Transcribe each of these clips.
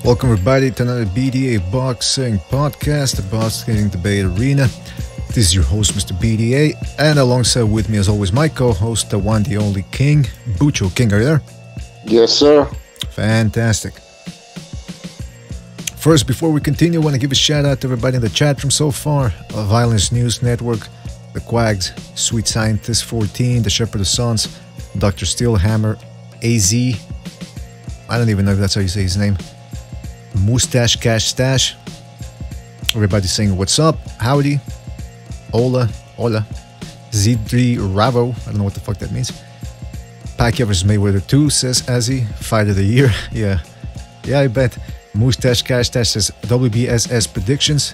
Welcome everybody to another BDA Boxing Podcast, the Boxing Debate Arena. This is your host, Mr. BDA, and alongside with me as always, my co-host, the one, the only King, Bucho. King, are you there? Yes, sir. Fantastic. First, before we continue, I want to give a shout out to everybody in the chat room so far. Violence News Network, The Quags, Sweet Scientist 14, The Shepherd of Sons, Dr. Steelhammer, AZ, I don't even know if that's how you say his name, Mustache Cash Stash, everybody saying what's up, howdy, hola, Z3 Ravo, I don't know what the fuck that means. Pacquiao vs Mayweather 2, says Azzy, Fight of the Year, yeah, I bet. Mustache Cash Stash says WBSS predictions.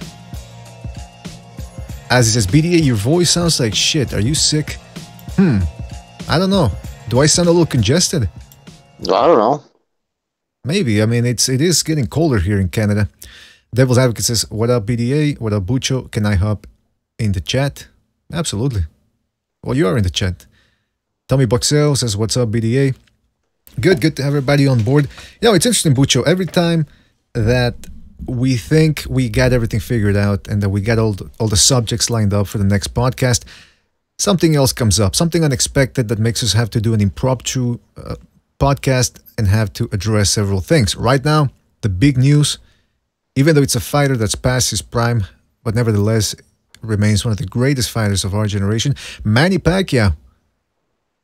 Azzy says, BDA, your voice sounds like shit, are you sick? I don't know, do I sound a little congested? I don't know. Maybe. I mean, it is getting colder here in Canada. Devil's Advocate says, what up, BDA? What up, Bucho? Can I hop in the chat? Absolutely. Well, you are in the chat. Tommy Boxell says, what's up, BDA? Good to have everybody on board. You know, it's interesting, Bucho. Every time that we think we got everything figured out and that we got all the subjects lined up for the next podcast, something else comes up. Something unexpected that makes us have to do an impromptu podcast and have to address several things. Right now, the big news, even though it's a fighter that's past his prime, but nevertheless remains one of the greatest fighters of our generation, Manny Pacquiao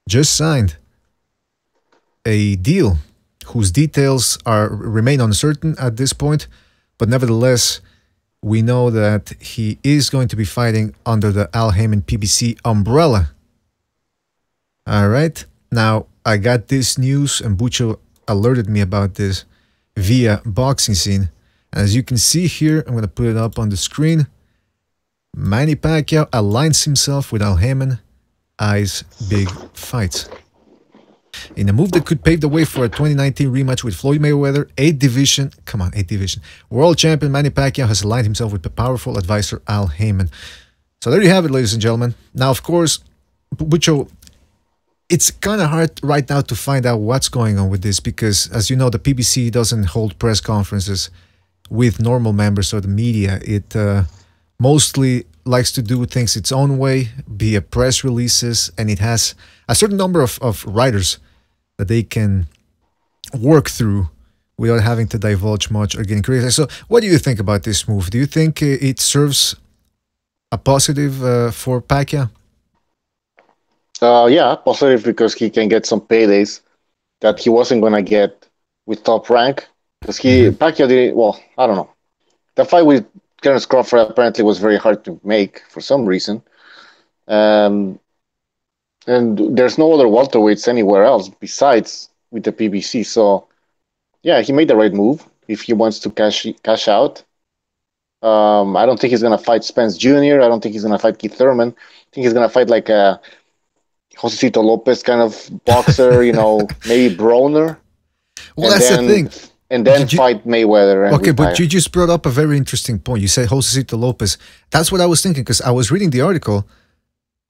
just signed a deal whose details remain uncertain at this point, but nevertheless, we know that he is going to be fighting under the Al Haymon PBC umbrella. All right. Now, I got this news, and Bucho alerted me about this via Boxing Scene. As you can see here, I'm going to put it up on the screen. Manny Pacquiao aligns himself with Al Haymon, eyes big fights. In a move that could pave the way for a 2019 rematch with Floyd Mayweather, 8th division world champion Manny Pacquiao has aligned himself with the powerful advisor Al Haymon. So there you have it, ladies and gentlemen. Now, of course, Bucho, it's kind of hard right now to find out what's going on with this because, as you know, the PBC doesn't hold press conferences with normal members of the media. It mostly likes to do things its own way, via press releases, and it has a certain number of writers that they can work through without having to divulge much or getting criticized. So what do you think about this move? Do you think it serves a positive for Pacquiao? Yeah, positive because he can get some paydays that he wasn't going to get with Top Rank. Because Pacquiao didn't, well, I don't know. The fight with Crawford apparently was very hard to make for some reason. And there's no other welterweights anywhere else besides with the PBC. So, yeah, he made the right move if he wants to cash out. I don't think he's going to fight Spence Jr. I don't think he's going to fight Keith Thurman. I think he's going to fight like a Josecito Lopez kind of boxer, maybe Broner. Well, that's the thing. And then fight Mayweather. And okay, but you just brought up a very interesting point. You said Josecito Lopez. That's what I was thinking because I was reading the article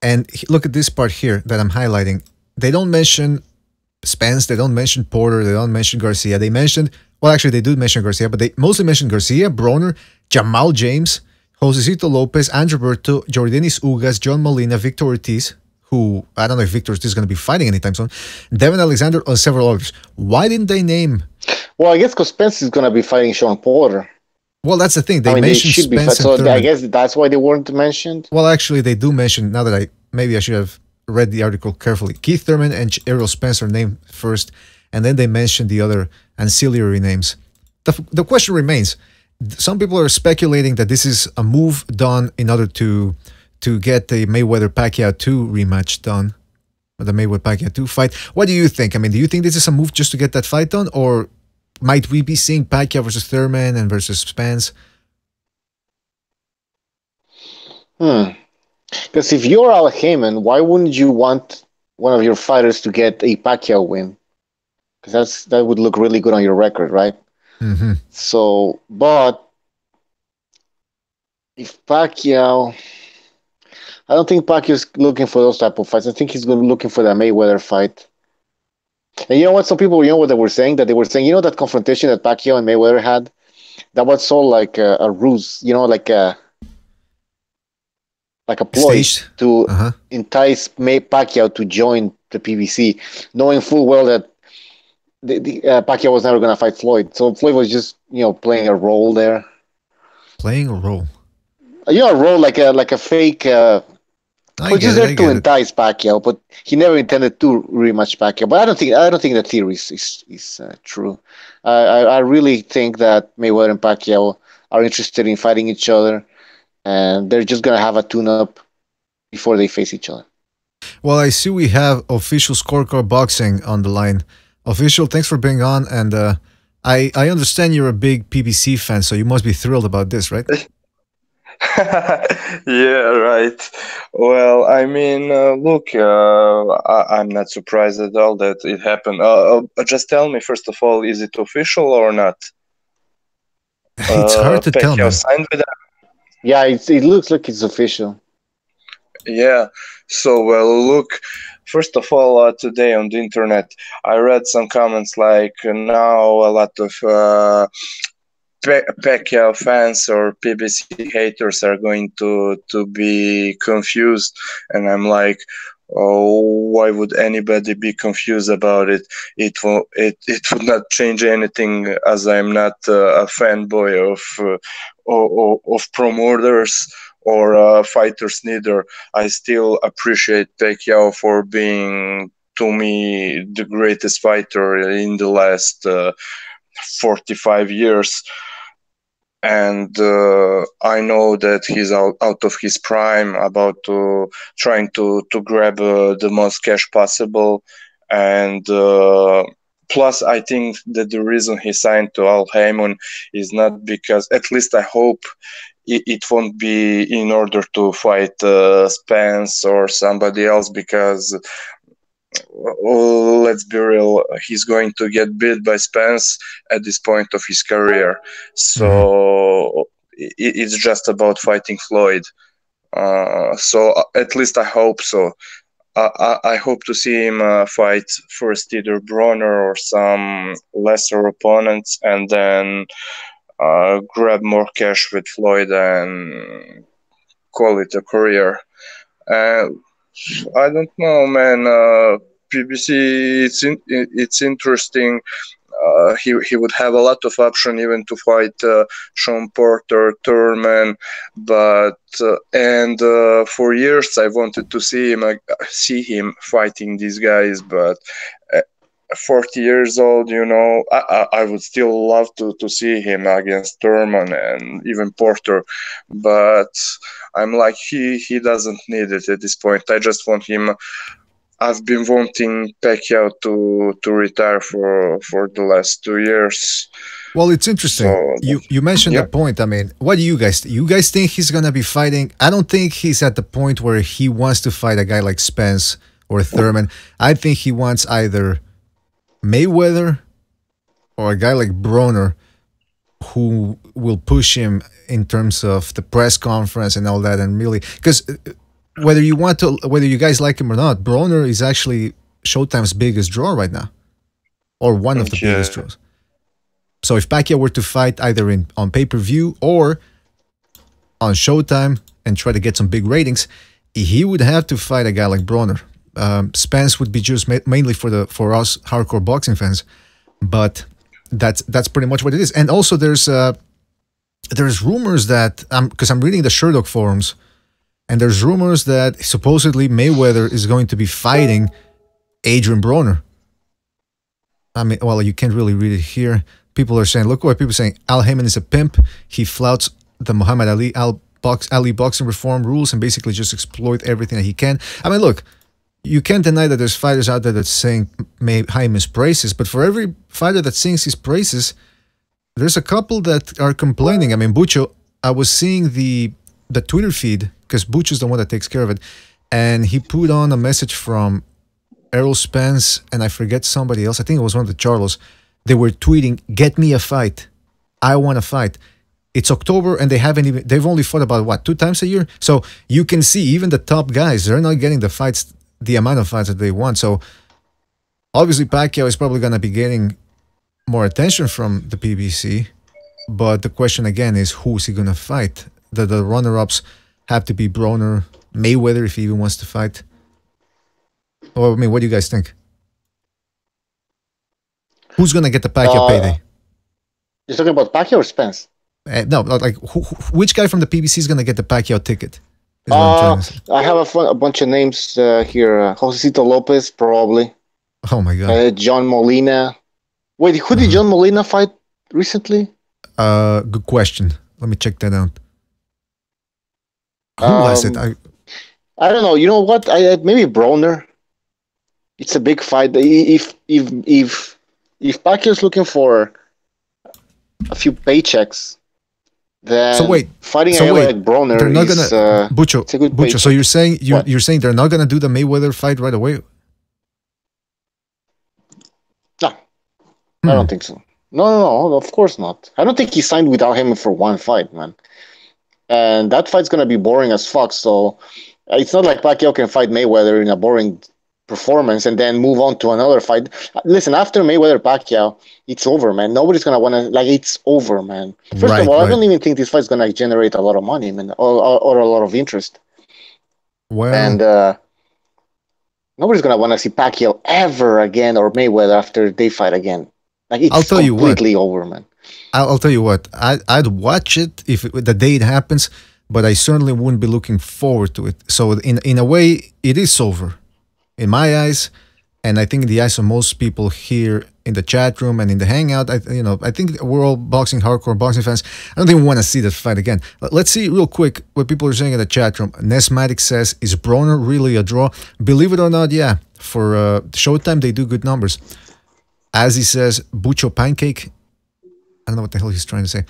and look at this part here that I'm highlighting. They don't mention Spence. They don't mention Porter. They don't mention Garcia. They mentioned, well, actually, they do mention Garcia, but they mostly mention Garcia, Broner, Jamal James, Josecito Lopez, Andrew Berto, Jordanis Ugas, John Molina, Victor Ortiz, who, I don't know if Victor Ortiz is going to be fighting anytime soon, Devin Alexander, and several others. Why didn't they name... Well, I guess because Spence is going to be fighting Sean Porter. Well, that's the thing. They mentioned Spence and Thurman. I guess that's why they weren't mentioned. Well, actually, they do mention, now that maybe I should have read the article carefully. Keith Thurman and Errol Spence are named first, and then they mentioned the other ancillary names. The question remains, some people are speculating that this is a move done in order to get the Mayweather-Pacquiao 2 rematch done, the Mayweather-Pacquiao 2 fight. What do you think? I mean, do you think this is a move just to get that fight done, or might we be seeing Pacquiao versus Thurman and versus Spence? Because if you're Al Haymon, why wouldn't you want one of your fighters to get a Pacquiao win? Because that would look really good on your record, right? So, but if Pacquiao... I don't think Pacquiao's looking for those type of fights. I think he's looking for that Mayweather fight. And you know what? Some people, what they were saying? That they were saying, that confrontation that Pacquiao and Mayweather had, that was all like a ruse, like a ploy Staged. to Uh huh. entice Pacquiao to join the PBC, knowing full well that Pacquiao was never going to fight Floyd. So Floyd was just, playing a role there. Playing a role. A role like a fake. I Was get just it. there I to get it. entice Pacquiao, but he never intended to rematch Pacquiao. But I don't think that theory is true. I really think that Mayweather and Pacquiao are interested in fighting each other, and they're just gonna have a tune-up before they face each other. Well, I see we have official scorecard boxing on the line. Official, thanks for being on, and I understand you're a big PBC fan, so you must be thrilled about this, right? Yeah, right. Well, I mean, look, I'm not surprised at all that it happened. Just tell me, first of all, is it official or not? It's hard to tell, Pacquiao man. signed with them? Yeah, it looks like it's official. Yeah. So, well, look, first of all, today on the internet, I read some comments like now a lot of Pacquiao fans or PBC haters are going to be confused, and I'm like, oh, why would anybody be confused about it? It would not change anything, as I'm not a fanboy of promoters or fighters neither. I still appreciate Pacquiao for being, to me, the greatest fighter in the last 45 years. And I know that he's out of his prime, about to trying to grab the most cash possible, and plus I think that the reason he signed to Al Haymon is not because, at least I hope, it won't be in order to fight Spence or somebody else, because let's be real, he's going to get beat by Spence at this point of his career. Mhm. So it's just about fighting Floyd. So at least I hope so. I hope to see him fight first either Bronner or some lesser opponents, and then grab more cash with Floyd and call it a career. Uh, I don't know, man. PBC, it's interesting. He would have a lot of option even to fight Sean Porter, Thurman, but and for years I wanted to see him fighting these guys, but. 40 years old, I would still love to see him against Thurman and even Porter, but I'm like, he doesn't need it at this point. I just want him. I've been wanting Pacquiao to retire for the last 2 years. Well, it's interesting. So You mentioned yeah, a point. I mean, what do you guys? You guys think he's gonna be fighting? I don't think he's at the point where he wants to fight a guy like Spence or Thurman. I think he wants either Mayweather or a guy like Broner, who will push him in terms of the press conference and all that, and really, because whether you guys like him or not, Broner is actually Showtime's biggest draw right now, or one of the yeah, biggest draws. So if Pacquiao were to fight either on pay-per-view or on Showtime and try to get some big ratings, he would have to fight a guy like Broner. Spence would be just mainly for us hardcore boxing fans, but that's pretty much what it is. And also there's rumors that because I'm reading the Sherdog forums, and there's rumors that supposedly Mayweather is going to be fighting Adrian Broner. I mean, well, you can't really read it here. People are saying, look what people are saying. Al Haymon is a pimp. He flouts the Muhammad Ali boxing reform rules and basically just exploit everything that he can. I mean, look, you can't deny that there's fighters out there that sing Haymon's praises, but for every fighter that sings his praises, there's a couple that are complaining. I mean, Bucho, I was seeing the Twitter feed, because Bucho's the one that takes care of it, and he put on a message from Errol Spence and I forget somebody else. I think it was one of the Charlos. They were tweeting, "Get me a fight. I want to fight." It's October and they've only fought about what, 2 times a year? So you can see even the top guys, they're not getting the amount of fights that they want. So Obviously, Pacquiao is probably going to be getting more attention from the PBC, but the question again is who's he going to fight? The runner-ups have to be Broner, Mayweather if he even wants to fight. Or, I mean, what do you guys think? Who's going to get the Pacquiao payday? You're talking about Pacquiao or Spence? No, like which guy from the PBC is going to get the Pacquiao ticket? I have a bunch of names here. Josecito Lopez, probably. Oh my God. John Molina. Wait, who did John Molina fight recently? Good question. Let me check that out. Who was it? I don't know. You know what? Maybe Broner. It's a big fight. If Pacquiao's looking for a few paychecks, then fighting a guy like Broner they're not is gonna, Bucho, it's a good Bucho. So you're saying they're not gonna do the Mayweather fight right away? No, I don't think so. No, of course not. I don't think he signed without him for one fight, man. And that fight's gonna be boring as fuck. So it's not like Pacquiao can fight Mayweather in a boring performance and then move on to another fight. Listen, after Mayweather Pacquiao, it's over, man. Nobody's gonna want to it's over, man. First of all, I don't even think this fight's gonna generate a lot of money, man, or a lot of interest. Well, and nobody's gonna want to see Pacquiao ever again or Mayweather after they fight again. Like it's completely over, man. I'll tell you what. I'd watch it if the day it happens, but I certainly wouldn't be looking forward to it. So in a way, it is over. In my eyes, and I think in the eyes of most people here in the chat room and in the Hangout, I think we're all hardcore boxing fans. I don't even want to see that fight again. Let's see real quick what people are saying in the chat room. Nesmatic says, is Broner really a draw? Believe it or not, yeah. For Showtime, they do good numbers. As he says, Bucho Pancake. I don't know what the hell he's trying to say.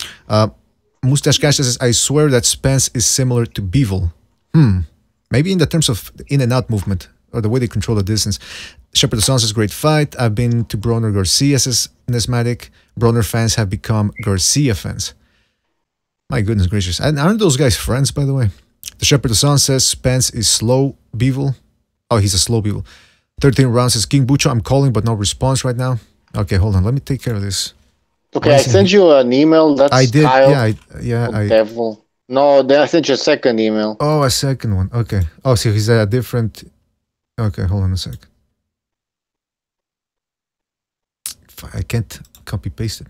Mustache Cash says, I swear that Spence is similar to Bevel. Maybe in the terms of in and out movement, or the way they control the distance. Shepherd of Sun says, great fight. I've been to Broner Garcia, says Nesmatic. Broner fans have become Garcia fans. My goodness gracious. And aren't those guys friends, by the way? The Shepherd of Sun says, Spence is slow Bevel. Oh, he's a slow Bevel. 13 rounds says, King Bucho, I'm calling, but no response right now. Okay, hold on. Let me take care of this. Okay, I sent you an email. That's I did. Kyle Yeah. Devil. No, then I sent you a second email. Oh, a second one. Okay. Oh, so he's a different... Okay, hold on a sec. I can't copy paste it.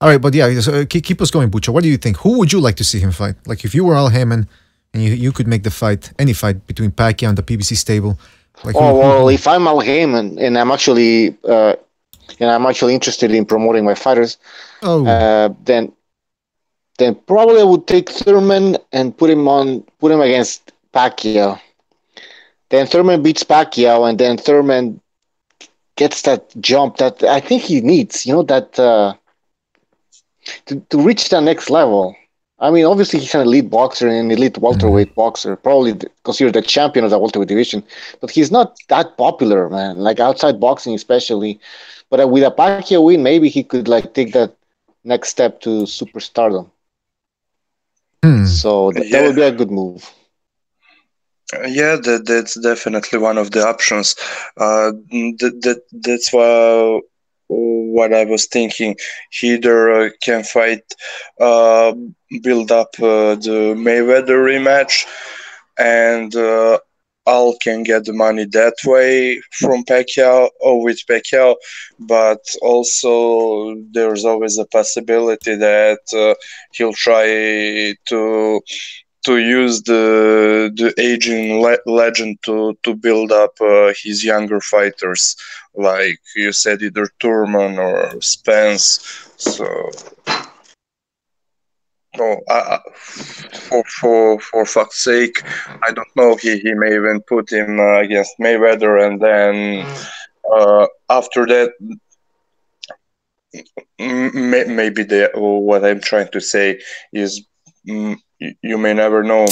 All right, but yeah, so keep us going, Bucho. What do you think? Who would you like to see him fight? Like if you were Al Haymon and you could make the fight, any fight between Pacquiao and the PBC stable. Like if I'm Al Haymon and I'm actually interested in promoting my fighters, then probably I would take Thurman and put him against Pacquiao. Then Thurman beats Pacquiao, and then Thurman gets that jump that I think he needs, that to reach that next level. I mean, obviously he's an elite boxer and an elite welterweight boxer, probably considered the champion of the welterweight division, but he's not that popular, man, like outside boxing especially. But with a Pacquiao win, maybe he could take that next step to superstardom. So that would be a good move. Yeah, that's definitely one of the options. That's what I was thinking. He either can fight, build up the Mayweather rematch, and Al can get the money that way from Pacquiao or with Pacquiao, but also there's always a possibility that he'll try to use the aging legend to build up his younger fighters, like you said, either Thurman or Spence. So, for fuck's sake, I don't know. He may even put him against Mayweather, and then after that, maybe what I'm trying to say is. You may never know.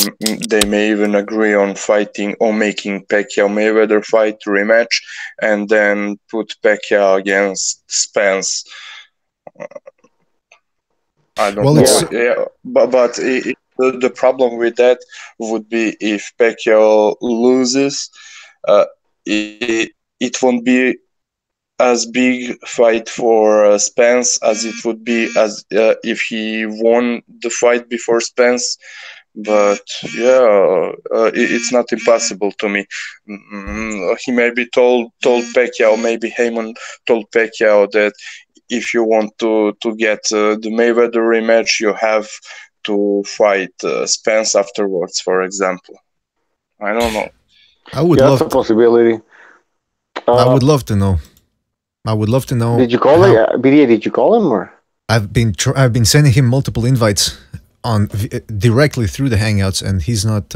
They may even agree on fighting or making Pacquiao Mayweather fight rematch, and then put Pacquiao against Spence. I don't know. Yeah, but the problem with that would be if Pacquiao loses, it won't be as big fight for Spence as it would be as if he won the fight before Spence. But yeah, it's not impossible to me. He maybe told Pacquiao, maybe Haymon told Pacquiao that if you want to get the Mayweather rematch, you have to fight Spence afterwards, for example. I don't know. I would That's a possibility. I would love to know. I would love to know. Did you call it? BDA, did you call him or? I've been sending him multiple invites on directly through the Hangouts, and he's not.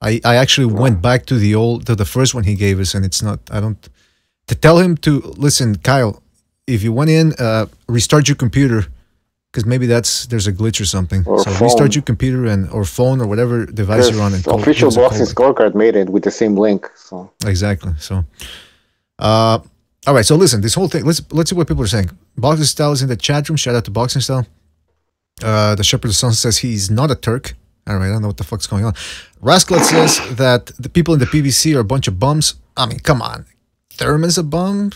I actually went back to the first one he gave us, and it's not. I don't to tell him to listen, Kyle. If you went in, restart your computer, because maybe there's a glitch or something. Or so phone. Restart your computer or phone or whatever device you're on. And official boxing scorecard made it with the same link. So exactly. So, all right. So listen, this whole thing. Let's see what people are saying. Boxing Style is in the chat room. Shout out to Boxing Style. The Shepherd of Sun says he's not a Turk. All right, I don't know what the fuck's going on. Rascalet says that the people in the PBC are a bunch of bums. I mean, come on. Thurman's a bum.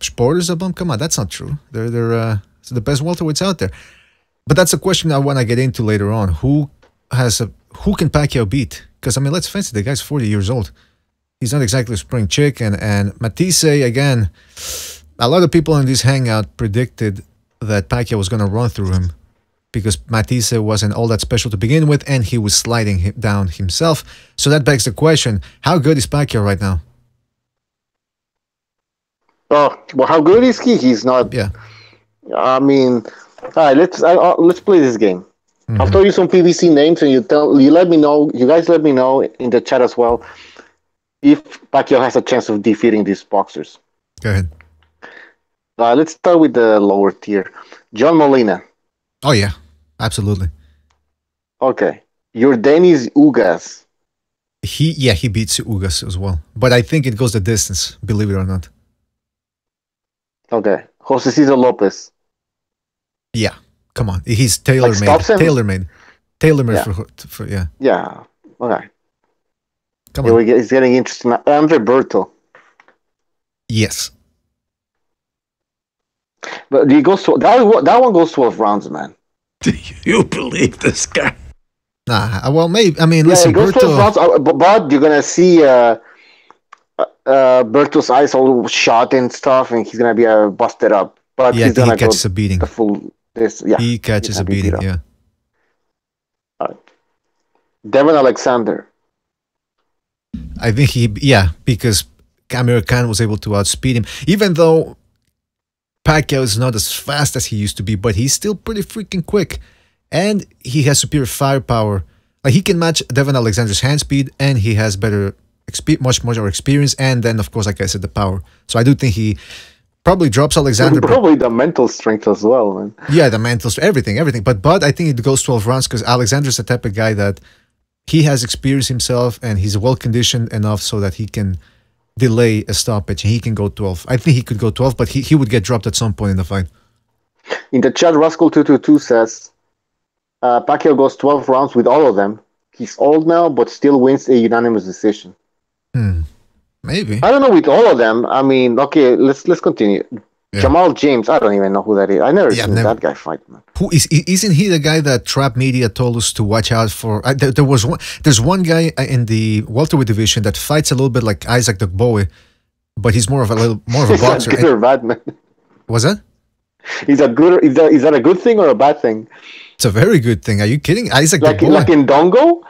Sporter's a bum. Come on, that's not true. They're the best welterweights out there. But that's a question I want to get into later on. Who can Pacquiao beat? Because I mean, let's face it, the guy's 40 years old. He's not exactly a spring chick. And Matisse, again, a lot of people in this hangout predicted that Pacquiao was going to run through him, because Matisse wasn't all that special to begin with, and he was sliding down himself. So that begs the question, how good is Pacquiao right now? Oh, well, how good is he? He's not. Yeah. I mean, all right, let's play this game. I'll tell you some PBC names, and you let me know. You guys let me know in the chat as well if Pacquiao has a chance of defeating these boxers. Go ahead. Let's start with the lower tier. John Molina. Oh yeah, absolutely. Okay, your Denis Ugas. He beats Ugas as well, but I think it goes the distance. Believe it or not. Okay, Jose Cesar Lopez. Yeah, come on, he's tailor-made. Tailor-made for yeah. Yeah. Okay. Come on. It's getting interesting. Andre Berto. Yes. But he goes to that one goes 12 rounds, man. Do you believe this guy? Nah, well, maybe. I mean, listen, it goes 12 rounds, but you're gonna see Berto's eyes all shot and stuff, and he's gonna be busted up. But yeah, he's gonna he catches a beating. He catches a beating. Yeah. All right. Devin Alexander. I think because Amir Khan was able to outspeed him, even though Pacquiao is not as fast as he used to be, but he's still pretty freaking quick, and he has superior firepower. Like, he can match Devin Alexander's hand speed, and he has much more experience, and then of course, like I said, the power. So I do think he probably drops Alexander. Probably the mental strength as well, man. Yeah, the mental, everything. But I think it goes 12 rounds because Alexander's the type of guy that he has experience himself, and he's well conditioned enough so that he can delay a stoppage and he can go 12. I think he could go 12, but he would get dropped at some point in the fight. In the chat, Rascal222 says Pacquiao goes 12 rounds with all of them. He's old now, but still wins a unanimous decision. Maybe. I don't know with all of them. I mean, okay, let's continue. Yeah. Jamal James, I don't even know who that is. I never seen that guy fight, man. Isn't he the guy that Trap Media told us to watch out for? There's one guy in the welterweight division that fights a little bit like Isaac Dogboe, but he's more of a boxer. Good or bad, man? Was that? Is that a good thing or a bad thing? It's a very good thing. Are you kidding? Isaac Dogboe. Like in Dongo?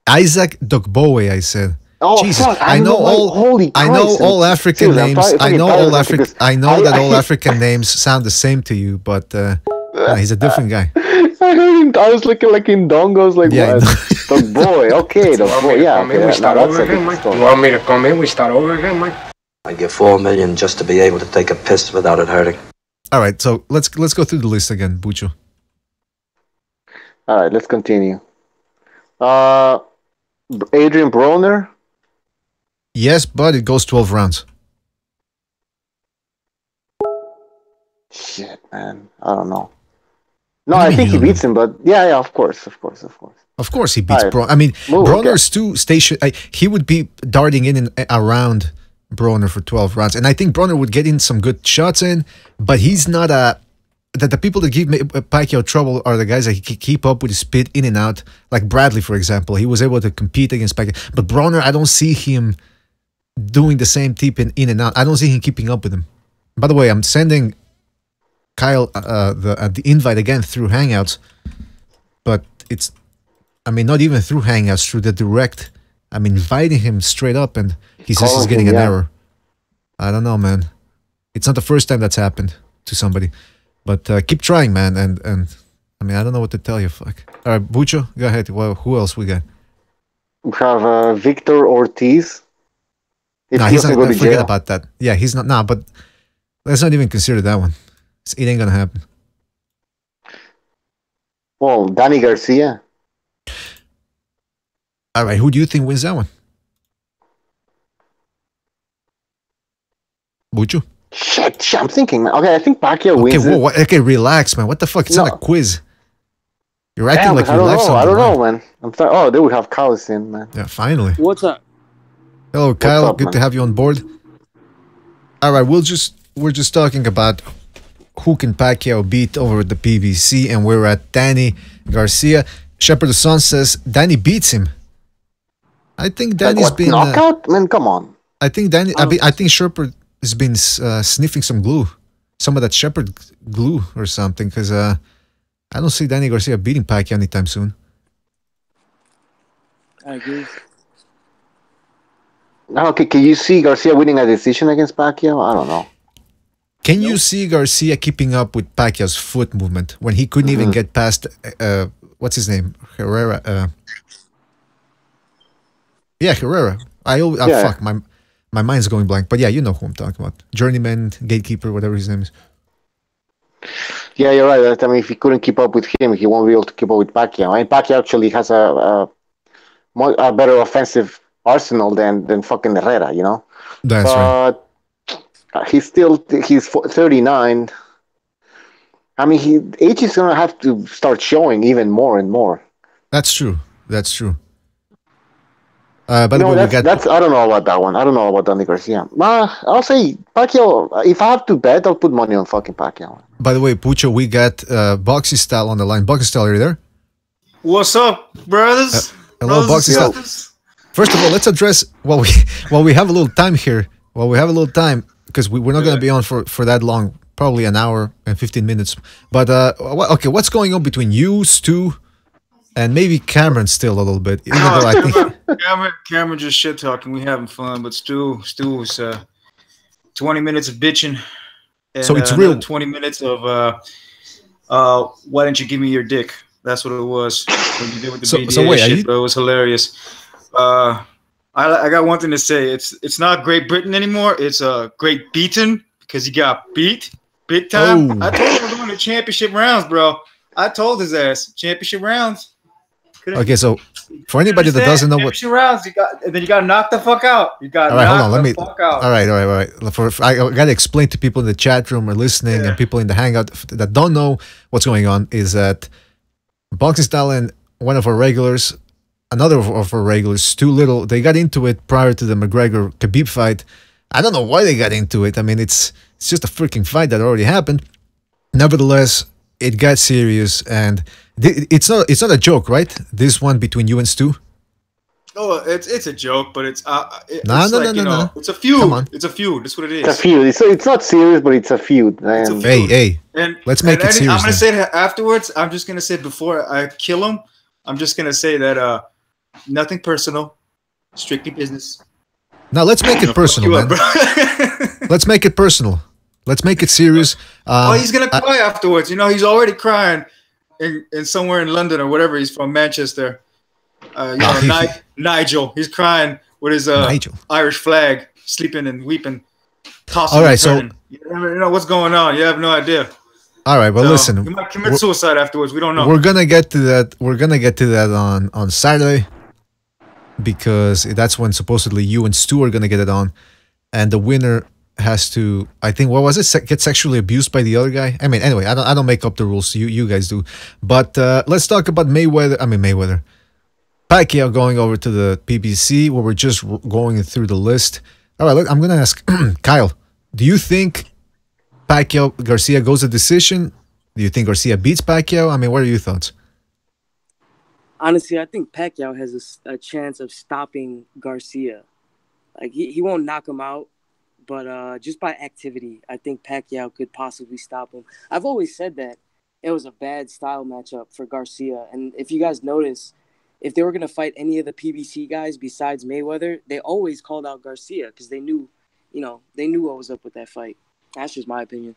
Isaac Dogboe, I said. Oh, Jesus, fuck, I know all African names. I know that all African names sound the same to you, but he's a different guy. I heard him. I was looking like in Dongos, like yeah, the boy. Okay, the boy. Yeah. Okay, we start over again, Mike. You want me to come in? We start over again, Mike. I'd give $4 million just to be able to take a piss without it hurting. All right, so let's go through the list again, Bucho. All right, let's continue. Adrian Broner. Yes, but it goes 12 rounds. Shit, man. I don't know. No, I think he beats him, but yeah, of course. Of course he beats Broner. I mean, Broner's too station. He would be darting in and around Broner for 12 rounds. And I think Broner would get in some good shots in, but he's not a... That the people that give Pacquiao trouble are the guys that he can keep up with his speed in and out. Like Bradley, for example. He was able to compete against Pacquiao. But Broner, I don't see him doing the same tip in and out. I don't see him keeping up with him. By the way, I'm sending Kyle the invite again through Hangouts. But it's... I mean, not even through Hangouts, through the direct. I'm inviting him straight up and he says he's getting an error. I don't know, man. It's not the first time that's happened to somebody. But keep trying, man. And I mean, I don't know what to tell you. Fuck. All right, Bucho, go ahead. Well, who else we got? We have Victor Ortiz. No, he's not. Forget about that. Yeah, he's not. Nah, but let's not even consider that one. It ain't gonna happen. Well, Danny Garcia. All right, who do you think wins that one? Bucho? Shit, I'm thinking, man. Okay, I think Pacquiao wins. Okay, relax, man. What the fuck? It's not a quiz. You're acting like your life's on the line. I don't know, man. I'm sorry. Oh, they would have Carlos in, man. Yeah, finally. What's up? Hello, Kyle. Good to have you on board. All right, we're just talking about who can Pacquiao beat over at the PBC, and we're at Danny Garcia. Shepherd the Sun says Danny beats him. I think Danny's been knockout. Man, come on. I think Danny. I think Shepherd has been sniffing some glue, some of that Shepherd glue or something, because I don't see Danny Garcia beating Pacquiao anytime soon. I agree. Okay, can you see Garcia winning a decision against Pacquiao? I don't know. Can you see Garcia keeping up with Pacquiao's foot movement when he couldn't even get past what's his name, Herrera? Yeah, Herrera. Fuck, my mind's going blank. But yeah, you know who I'm talking about. Journeyman, gatekeeper, whatever his name is. Yeah, you're right. I mean, if he couldn't keep up with him, he won't be able to keep up with Pacquiao. I mean, Pacquiao actually has a better offensive arsenal than fucking Herrera, you know? That's right. He's 39. I mean, age is going to have to start showing even more and more. That's true. That's true. By the way, that's I don't know about that one. I don't know about Danny Garcia. I'll say Pacquiao. If I have to bet, I'll put money on fucking Pacquiao. By the way, Pucho, we got Boxy Style on the line. Boxy Style, are you there? What's up, brothers? Hello, Boxy Style. First of all, let's address while we have a little time here. While we have a little time, because we're not going to be on for that long, probably an hour and 15 minutes. But okay, what's going on between you, Stu, and maybe Cameron still a little bit? Even though I think Cameron just shit talking. We having fun, but Stu was 20 minutes of bitching. And, so it's real. 20 minutes of why didn't you give me your dick? That's what it was. When you did with the BDA shit, bro. It was hilarious. I got one thing to say. It's not Great Britain anymore. It's Great Beaten, because he got beat big time. I told him we're going to championship rounds, bro. I told his ass championship rounds. Okay, so for anybody that doesn't know what rounds, and then you got to knock the fuck out. You got to knock the fuck out. All right. I got to explain to people in the chat room or listening and people in the Hangout that don't know what's going on is that Boxing Style and one of our regulars, another of our regulars, Stu Little, they got into it prior to the McGregor-Khabib fight. I don't know why they got into it. I mean, it's just a freaking fight that already happened. Nevertheless, it got serious, and it's not a joke, right? This one between you and Stu. Oh, it's a joke, but it's no. It's a feud. Come on. It's a feud. That's what it is. It's a feud. It's not serious, but it's a feud. It's a feud. Hey, let's make it serious. I'm gonna say that afterwards. I'm just gonna say before I kill him. I'm just gonna say that nothing personal, strictly business. Now let's make it personal, man. Let's make it personal. Let's make it serious. He's gonna cry afterwards. You know, he's already crying in somewhere in London or whatever. He's from Manchester. Nigel. He's crying with his Irish flag, sleeping and weeping, tossing. All right, so you know what's going on. You have no idea. All right, well, listen. You might commit suicide afterwards. We don't know. We're gonna get to that. We're gonna get to that on Saturday, because that's when supposedly you and Stu are gonna get it on, and the winner has to, I think, what was it? Get sexually abused by the other guy. I mean, anyway, I don't make up the rules. You guys do. But let's talk about Mayweather. Pacquiao going over to the PBC, where we're just going through the list. All right, look, I'm gonna ask Kyle. Do you think Pacquiao Garcia goes to decision? Do you think Garcia beats Pacquiao? I mean, what are your thoughts? Honestly, I think Pacquiao has a chance of stopping Garcia. Like he won't knock him out, but just by activity, I think Pacquiao could possibly stop him. I've always said that it was a bad style matchup for Garcia. And if you guys notice, if they were going to fight any of the PBC guys besides Mayweather, they always called out Garcia because they knew, they knew what was up with that fight. That's just my opinion.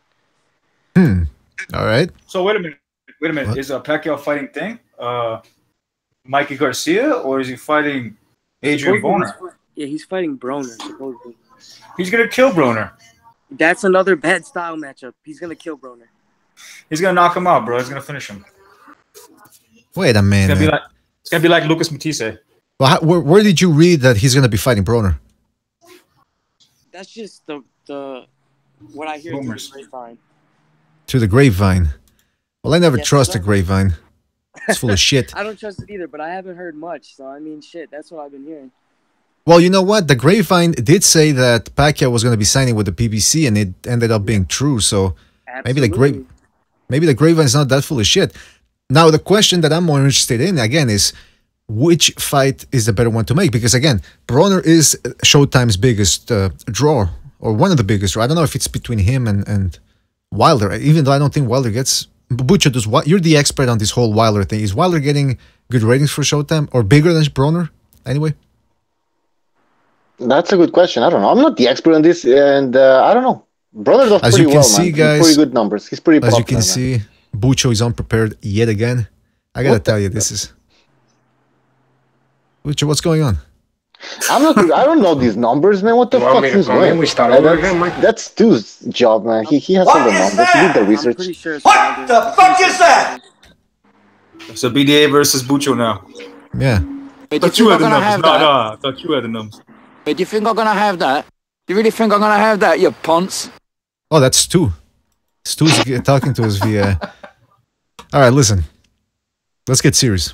All right. So wait a minute. What? Is Pacquiao fighting thing? Mikey Garcia, or is he fighting Adrian Broner? He's fighting Broner, supposedly. He's going to kill Broner. That's another bad style matchup. He's going to kill Broner. He's going to knock him out, bro. He's going to finish him. Wait a minute. It's going to be like Lucas Matisse. Well, where did you read that he's going to be fighting Broner? That's just the what I hear through the grapevine. Through the grapevine. Well, I never trust the grapevine. It's full of shit. I don't trust it either, but I haven't heard much. So, I mean, shit, that's what I've been hearing. Well, you know what? The grapevine did say that Pacquiao was going to be signing with the PBC, and it ended up being true. So maybe the grapevine is not that full of shit. Now, the question that I'm more interested in, again, is which fight is the better one to make? Because, again, Broner is Showtime's biggest draw, or one of the biggest draw. I don't know if it's between him and Wilder, even though I don't think Wilder gets... Bucho, you're the expert on this whole Wilder thing. Is Wilder getting good ratings for Showtime, or bigger than Broner, anyway? That's a good question. I don't know. I'm not the expert on this, and I don't know. Broner does pretty well, man. Guys, pretty good numbers. He's pretty popular. As you can see, Bucho is unprepared yet again. I gotta tell you, this is... Bucho, what's going on? I don't know these numbers, man. What the fuck is going on? That's Stu's job, man. He has all the numbers. He did the research. What the fuck is that? So BDA versus Bucho now. Yeah. I thought you had the numbers. No, I thought you had the numbers. But do you think I'm gonna have that? Do you really think I'm gonna have that, you ponce? Oh, that's Stu. Stu's talking to us via... All right, listen. Let's get serious.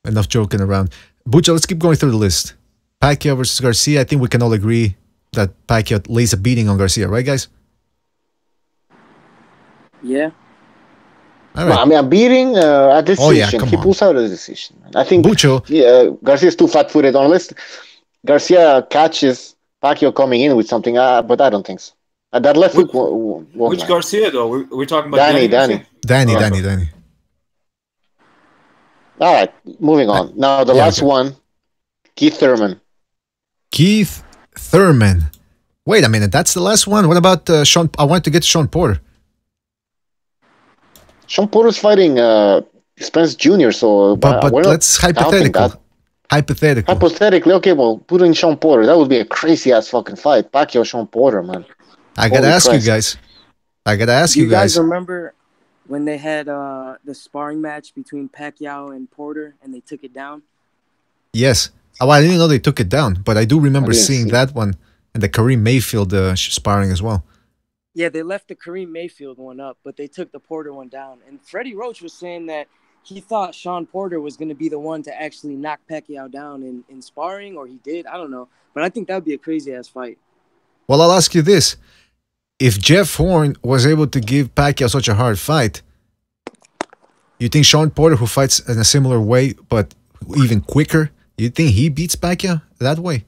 Enough joking around. Bucho, let's keep going through the list. Pacquiao versus Garcia. I think we can all agree that Pacquiao lays a beating on Garcia, right, guys? Yeah. All right. I mean, a beating, a decision. Oh, yeah, he pulls out a decision. I think Bucho, Garcia's too fat-footed. Unless Garcia catches Pacquiao coming in with something, but I don't think so. That left hook won't which lie. Garcia, though? We're talking about Danny. All right, moving on. Now, the last one, Keith Thurman. Keith Thurman. Wait a minute, that's the last one? What about Sean? I want to get Sean Porter. Sean Porter's fighting Spence Jr., so... But let's hypothetical. Hypothetically, okay, well, put in Sean Porter. That would be a crazy-ass fucking fight. Pacquiao, Sean Porter, man. I gotta ask you guys. Do you guys remember when they had the sparring match between Pacquiao and Porter and they took it down? Yes. Oh, I didn't know they took it down, but I do remember seeing that one and the Kareem Mayfield sparring as well. Yeah, they left the Kareem Mayfield one up, but they took the Porter one down. And Freddie Roach was saying that he thought Sean Porter was going to be the one to actually knock Pacquiao down in sparring, or he did. I don't know. But I think that would be a crazy-ass fight. Well, I'll ask you this. If Jeff Horn was able to give Pacquiao such a hard fight, you think Sean Porter, who fights in a similar way, but even quicker, you think he beats Pacquiao that way?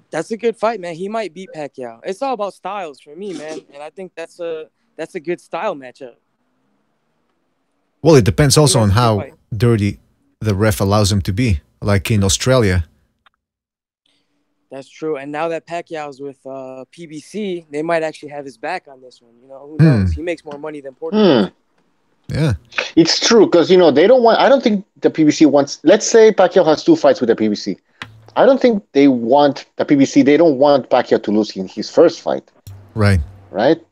That's a good fight, man. He might beat Pacquiao. It's all about styles for me, man. And I think that's a good style matchup. Well, it depends also on how dirty the ref allows him to be, like in Australia. That's true. And now that Pacquiao's with PBC, they might actually have his back on this one. You know, who knows? He makes more money than Porter. Yeah. It's true because, they don't want... I don't think the PBC wants... Let's say Pacquiao has 2 fights with the PBC. I don't think they want... The PBC, they don't want Pacquiao to lose in his first fight. Right.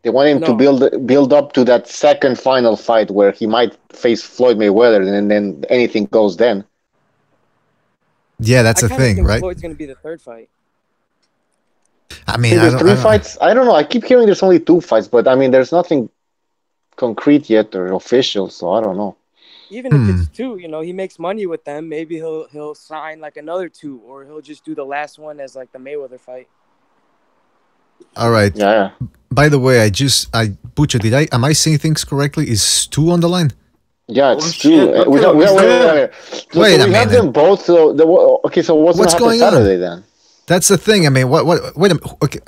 They want him to build up to that second final fight where he might face Floyd Mayweather and then anything goes then. Yeah, that's the thing, right? Floyd's going to be the third fight. I mean, there's 3 fights. I don't know. I keep hearing there's only 2 fights, but I mean, there's nothing concrete yet or official, so I don't know. Even if it's 2, he makes money with them. Maybe he'll sign like another 2, or he'll just do the last one as like the Mayweather fight. All right. Yeah. By the way, Butcher, am I saying things correctly? Is Stu on the line? Yeah, it's Stu. We have them both. So okay, so what's going on Saturday then? That's the thing. I mean, what? Wait a minute. Okay.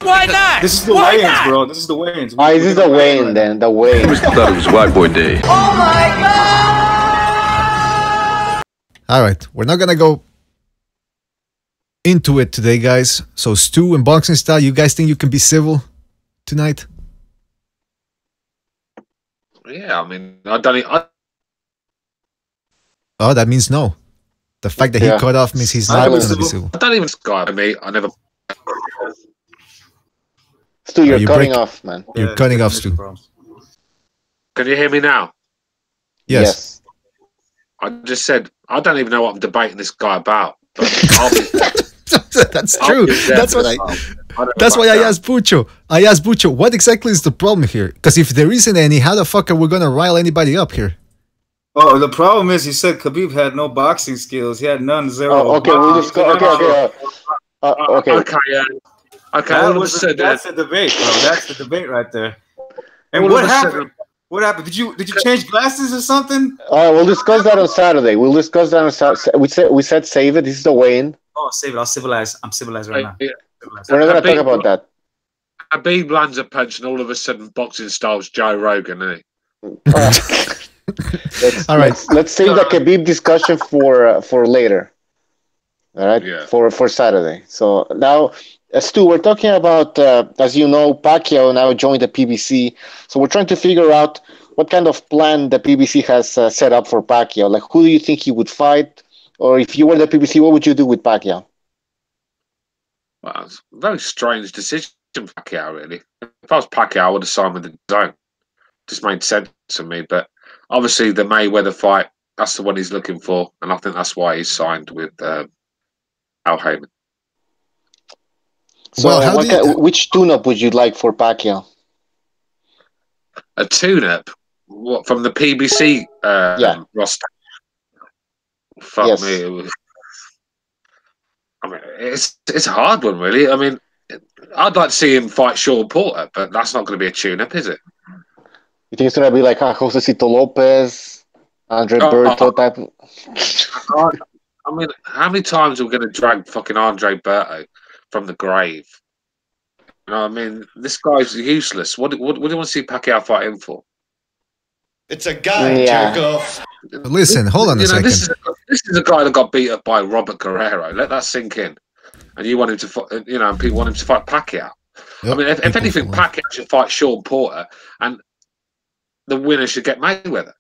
Why not? This is the weigh-ins, bro. This is the weigh-ins. This is the weigh-in then. The weigh-in. I thought it was White Boy Day. Oh my God! All right, we're not gonna go into it today, guys. So, Stu and Boxing Style, you guys think you can be civil tonight? Yeah, I mean, I don't. Oh, that means no. The fact that he cut off means he's not going to be civil. I don't even Skype me. I never. Stu, you're cutting off, man. You're cutting off, Stu. Can you hear me now? Yes. I just said I don't even know what I'm debating this guy about. But that's true. That's what That's why I asked Bucho. What exactly is the problem here? Because if there isn't any, how the fuck are we gonna rile anybody up here? Oh, the problem is he said Khabib had no boxing skills. He had none, zero. Oh, okay, we'll just go. Okay. Okay. That's the debate, bro. That's the debate right there. And what happened? What happened? Did you change glasses or something? We'll discuss that on Saturday. We said save it. This is the weigh-in. Oh, save it. I'm civilized right now. We're not going to talk about that. Habib lands a punch, and all of a sudden, boxing style's Joe Rogan, isn't he? All right. Let's save the Khabib discussion for later. All right. Yeah. For Saturday. So now, Stu, we're talking about, as you know, Pacquiao now joined the PBC. So we're trying to figure out what kind of plan the PBC has set up for Pacquiao. Like, who do you think he would fight? Or if you were the PBC, what would you do with Pacquiao? Well, it's a very strange decision for Pacquiao, really. If I was Pacquiao, I would have signed with the zone. Just made sense to me. But obviously, the Mayweather fight, that's the one he's looking for. And I think that's why he's signed with Haymon. So, which tune-up would you like for Pacquiao? A tune-up? What, from the PBC roster? Fuck me. I mean, it's a hard one, really. I mean, I'd like to see him fight Sean Porter, but that's not going to be a tune-up, is it? You think it's going to be like Josecito Lopez, Andre Berto type? I mean, how many times are we going to drag fucking Andre Berto from the grave? You know, I mean, this guy's useless. What do you want to see Pacquiao fight him for? It's a guy, jerk off. Listen, hold on a second. This is a guy that got beat up by Robert Guerrero. Let that sink in. And you want him to fight, and people want him to fight Pacquiao. Yep, I mean, if anything, Pacquiao should fight Sean Porter, and the winner should get Mayweather.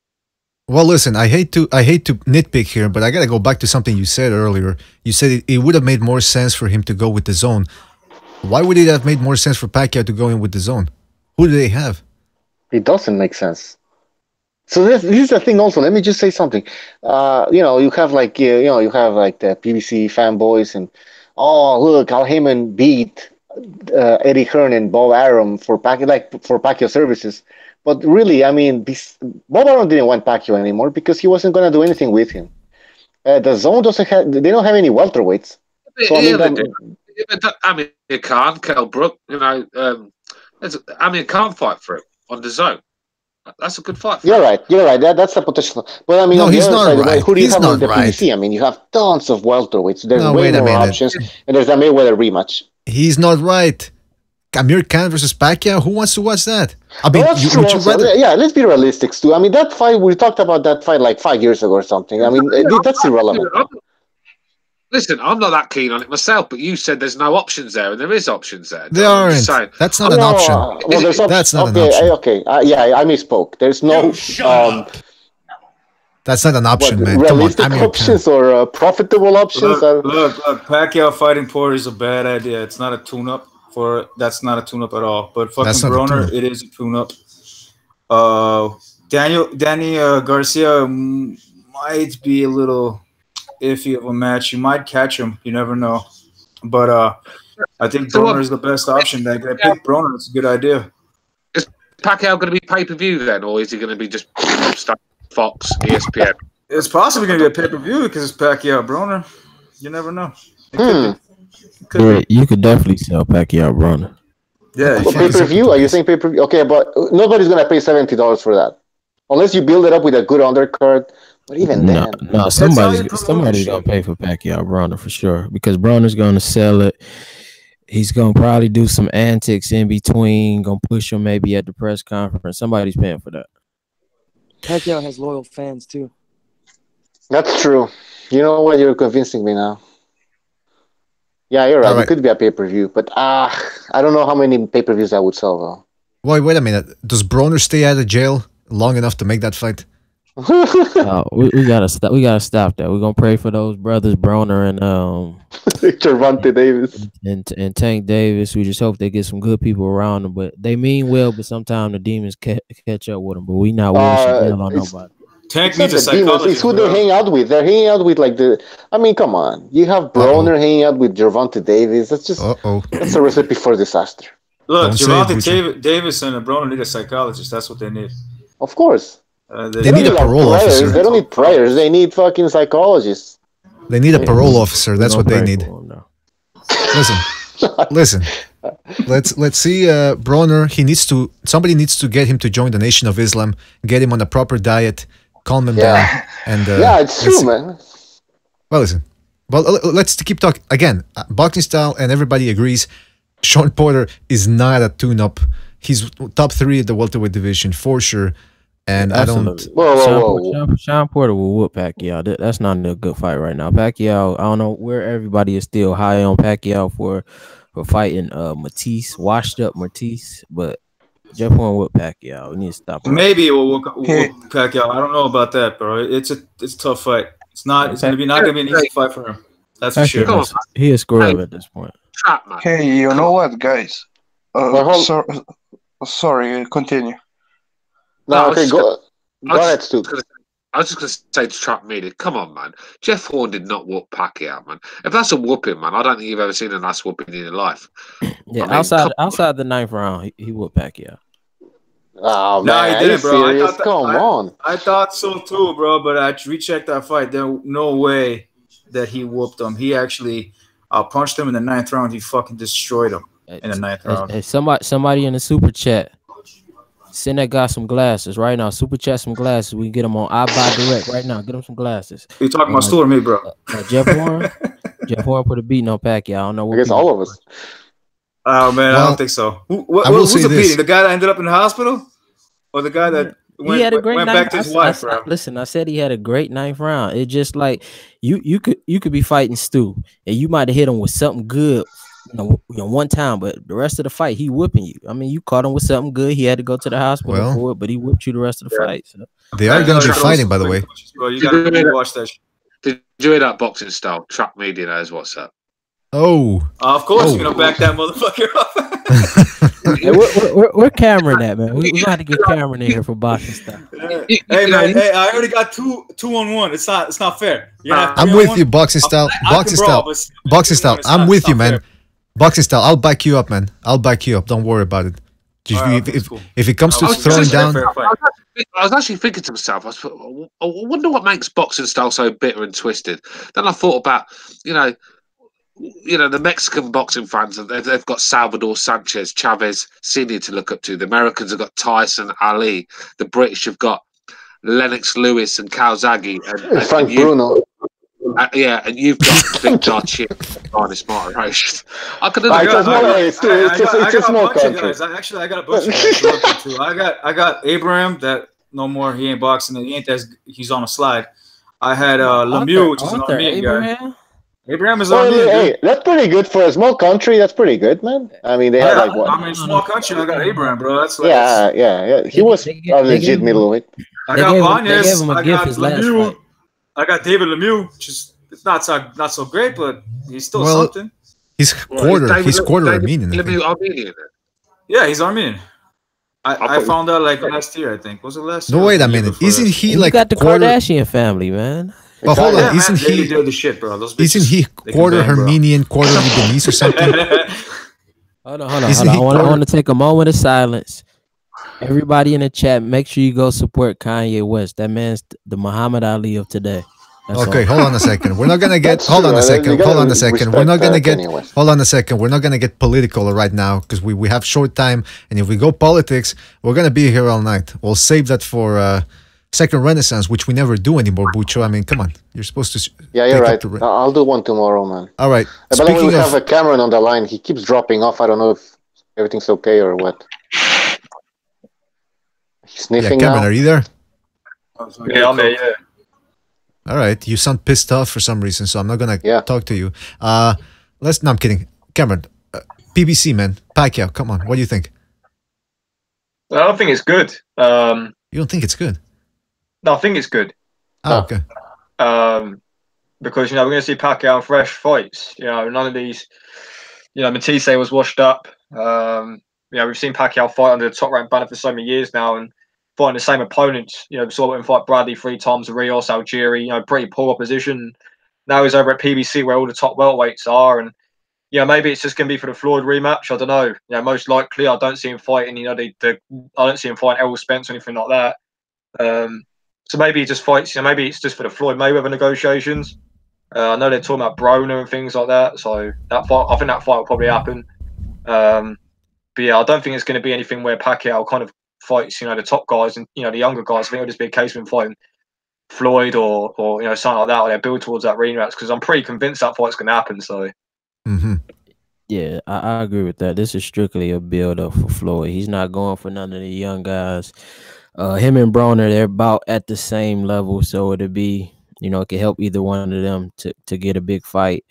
Well, listen, I hate to nitpick here, but I gotta go back to something you said earlier. You said it would have made more sense for him to go with the zone. Why would it have made more sense for Pacquiao to go in with the zone? Who do they have? It doesn't make sense. So this is the thing. Also, let me just say something. You have like the PBC fanboys, and look, Al Haymon beat Eddie Hearn and Bob Arum for Pacquiao services. But really, I mean, Bob Arum didn't want Pacquiao anymore because he wasn't going to do anything with him. The zone they don't have any welterweights. So Amir Khan, Kell Brook, Amir Khan fight for it on the zone. That's a good fight. You're right. That's the potential. But I mean, no, he's not right. Who do you have on the PBC? I mean, you have tons of welterweights. There's way more options, and there's a Mayweather rematch. He's not right. Amir Khan versus Pacquiao. Who wants to watch that? I mean, let's be realistic, Stu. I mean, that fight, we talked about that fight like 5 years ago or something. I mean, that's irrelevant. Listen, I'm not that keen on it myself, but you said there's no options there, and there is options there. There aren't. That's not an option. That's not an option. Okay. I misspoke. There's no. That's not an option, man. Realistic options or profitable options? Look, Pacquiao fighting Porter is a bad idea. It's not a tune-up. That's not a tune-up at all. But fucking Broner, it is a tune-up. Danny Garcia might be a little iffy of a match. You might catch him. You never know. But I think Broner is the best option. I pick Broner. It's a good idea. Is Pacquiao going to be pay-per-view then, or is he going to be just Fox, ESPN? It's possibly going to be a pay-per-view because it's Pacquiao Broner. You never know. It could be. You could definitely sell Pacquiao Broner. Yeah. Pay-per-view? Are you saying pay-per-view? Okay, but nobody's gonna pay $70 for that, unless you build it up with a good undercard. But even then, no, somebody's gonna pay for Pacquiao Broner for sure, because Broner's gonna sell it. He's gonna probably do some antics in between, gonna push him maybe at the press conference. Somebody's paying for that. Pacquiao has loyal fans too. That's true. You know what? You're convincing me now. Yeah, you're right. It could be a pay-per-view, but I don't know how many pay-per-views I would sell though. Wait a minute. Does Broner stay out of jail long enough to make that fight? We gotta stop that. We're gonna pray for those brothers Broner and Gervonta Davis and Tank Davis. We just hope they get some good people around them. But they mean well, but sometimes the demons catch up with them. But we not wishing hell on nobody. Tank needs a psychologist. It's who they hang out with. They're hanging out with I mean, come on. You have Broner hanging out with Gervonta Davis. That's just that's a recipe for disaster. Look, Gervonta Davis and Broner need a psychologist. That's what they need. Of course. They need a parole officer. They don't need prayers. They need fucking psychologists. They need a parole officer. That's what they need. Listen. Let's see. Broner. Somebody needs to get him to join the Nation of Islam. Get him on a proper diet. Calm him down. And it's true, man. Well, listen. Well, let's keep talking again. Boxing style, and everybody agrees. Sean Porter is not a tune-up. He's top 3 at the welterweight division for sure. And absolutely. I don't. Sean Porter will whoop Pacquiao. That's not a good fight right now. Pacquiao, I don't know where everybody is still high on Pacquiao for fighting Matisse, washed up Matisse, but Jeff Horn whoop Pacquiao. We need to stop him. Maybe it will whoop Pacquiao. I don't know about that, bro. It's a tough fight. It's not gonna be an easy fight for him. That's for sure. He is screwed at this point. Hey, you know what, guys? Sorry, continue. No, okay, go ahead, Stu. I was just going to say to Trap Media, come on, man. Jeff Horn did not whoop Pacquiao, man. If that's a whooping, man, I don't think you've ever seen a nice whooping in your life. Yeah, I mean, outside the 9th round, he whooped Pacquiao. Oh, man. No, he didn't, bro. Come on. I thought so too, bro, but I rechecked that fight. There no way that he whooped him. He actually punched him in the 9th round. He fucking destroyed him in the 9th round. Hey, somebody in the super chat. Send that guy some glasses right now. Super chat some glasses. We can get him on I Buy Direct right now. Get him some glasses. You talking about Stu or me, bro? Jeff Horn. Jeff Horn put a beating on Pacquiao. I don't know. I guess all of us. Oh man, I don't think so. Who's the beating? The guy that ended up in the hospital, or the guy that went back to his wife? Listen, I said he had a great 9th round. It just like you could be fighting Stu, and you might have hit him with something good. One time, but the rest of the fight, he whipping you. I mean, you caught him with something good. He had to go to the hospital for it, but he whipped you the rest of the fight. So. They are going to be fighting, by the way. Bro, you got to watch that. Did you hear that boxing style? Trap Media knows what's up. Oh. Of course, you're going to back that motherfucker up. Hey, we're Cameron at, man. We got to get Cameron in here for boxing style. Hey, man, I already got two on one. It's not fair. I'm with you, boxing style. Boxing style. I'm with you, man. Boxing style, I'll back you up, man. I'll back you up. Don't worry about it. If it comes to throwing down, I was actually thinking to myself, I wonder what makes boxing style so bitter and twisted. Then I thought about, the Mexican boxing fans. They've got Salvador Sanchez, Chavez Senior to look up to. The Americans have got Tyson, Ali. The British have got Lennox Lewis and Calzaghe and Frank Bruno. And you've got Big John Chip on this moderation. I could have. It's a small country. I got a bunch of guys to look up to. I got Abraham that no more. He ain't boxing. He's on a slide. I had Lemieux, which is an Armenian guy. Abraham is Armenian. Hey, that's pretty good for a small country. That's pretty good, man. I mean, they had like what? I mean, small country. I got Abraham, bro. That's like, yeah. He was a legit middleweight. I got Banez. I got Lemieux. I got David Lemieux, which is not so great, but he's still something. He's quarter Armenian. Yeah, he's Armenian. I found out like last year, I think. Was it last year? No, wait a minute. Isn't he like got the Kardashian family, man? But hold on, isn't he? They do the shit, bro. Isn't he quarter Armenian, quarter Lebanese or something? Hold on. I want to take a moment of silence. Everybody in the chat, make sure you go support Kanye West. That man's the Muhammad Ali of today. Okay, hold on a second. We're not gonna get. Hold on a second. Hold on a second. We're not gonna get. Hold on a second. We're not gonna get political right now because we have short time, and if we go politics, we're gonna be here all night. We'll save that for Second Renaissance, which we never do anymore, Bucho. I mean, come on. You're supposed to. Yeah, you're right. I'll do one tomorrow, man. All right. But then we have a Cameron on the line. He keeps dropping off. I don't know if everything's okay or what. He's sniffing Cameron, now. are you there? Yeah, I'm here, yeah. All right. You sound pissed off for some reason, so I'm not going to talk to you. No, I'm kidding. Cameron, PBC, man. Pacquiao, come on. What do you think? I don't think it's good. You don't think it's good? No, I think it's good. Oh, okay. Because, we're going to see Pacquiao in fresh fights. None of these, Matisse was washed up. We've seen Pacquiao fight under the top-ranked banner for so many years now and fighting the same opponents. We saw him fight Bradley 3 times, Rios, Algieri, pretty poor opposition. Now he's over at PBC where all the top welterweights are. And, maybe it's just going to be for the Floyd rematch. I don't know. Most likely, I don't see him fighting, I don't see him fighting Errol Spence or anything like that. So maybe he just fights, maybe it's just for the Floyd Mayweather negotiations. I know they're talking about Broner and things like that. So that fight, I think that fight will probably happen. But yeah, I don't think it's going to be anything where Pacquiao kind of fights, the top guys and, the younger guys. I think it'll just be a case of him fighting Floyd or something like that, or they build towards that rematch because I'm pretty convinced that fight's going to happen. So, yeah, I agree with that. This is strictly a build up for Floyd. He's not going for none of the young guys. Him and Broner, they're about at the same level, so it'll be, it could help either one of them to get a big fight.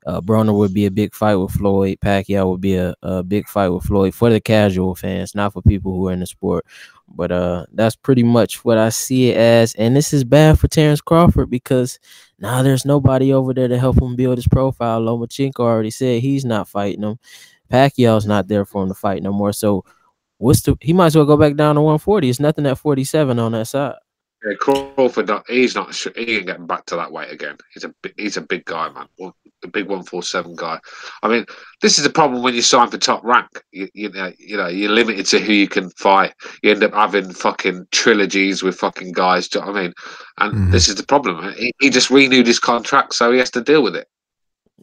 Broner would be a big fight with Floyd. Pacquiao would be a big fight with Floyd for the casual fans, not for people who are in the sport. But that's pretty much what I see it as. And this is bad for Terrence Crawford because now there's nobody over there to help him build his profile. Lomachenko already said he's not fighting him. Pacquiao's not there for him to fight no more. So he might as well go back down to 140. It's nothing at 47 on that side. Yeah, Crawford, he ain't getting back to that weight again. He's a big guy, man. A big 147 guy. I mean, this is the problem when you sign for top rank. You're limited to who you can fight. You end up having fucking trilogies with fucking guys. Do you know what I mean? And this is the problem. He just renewed his contract, so he has to deal with it.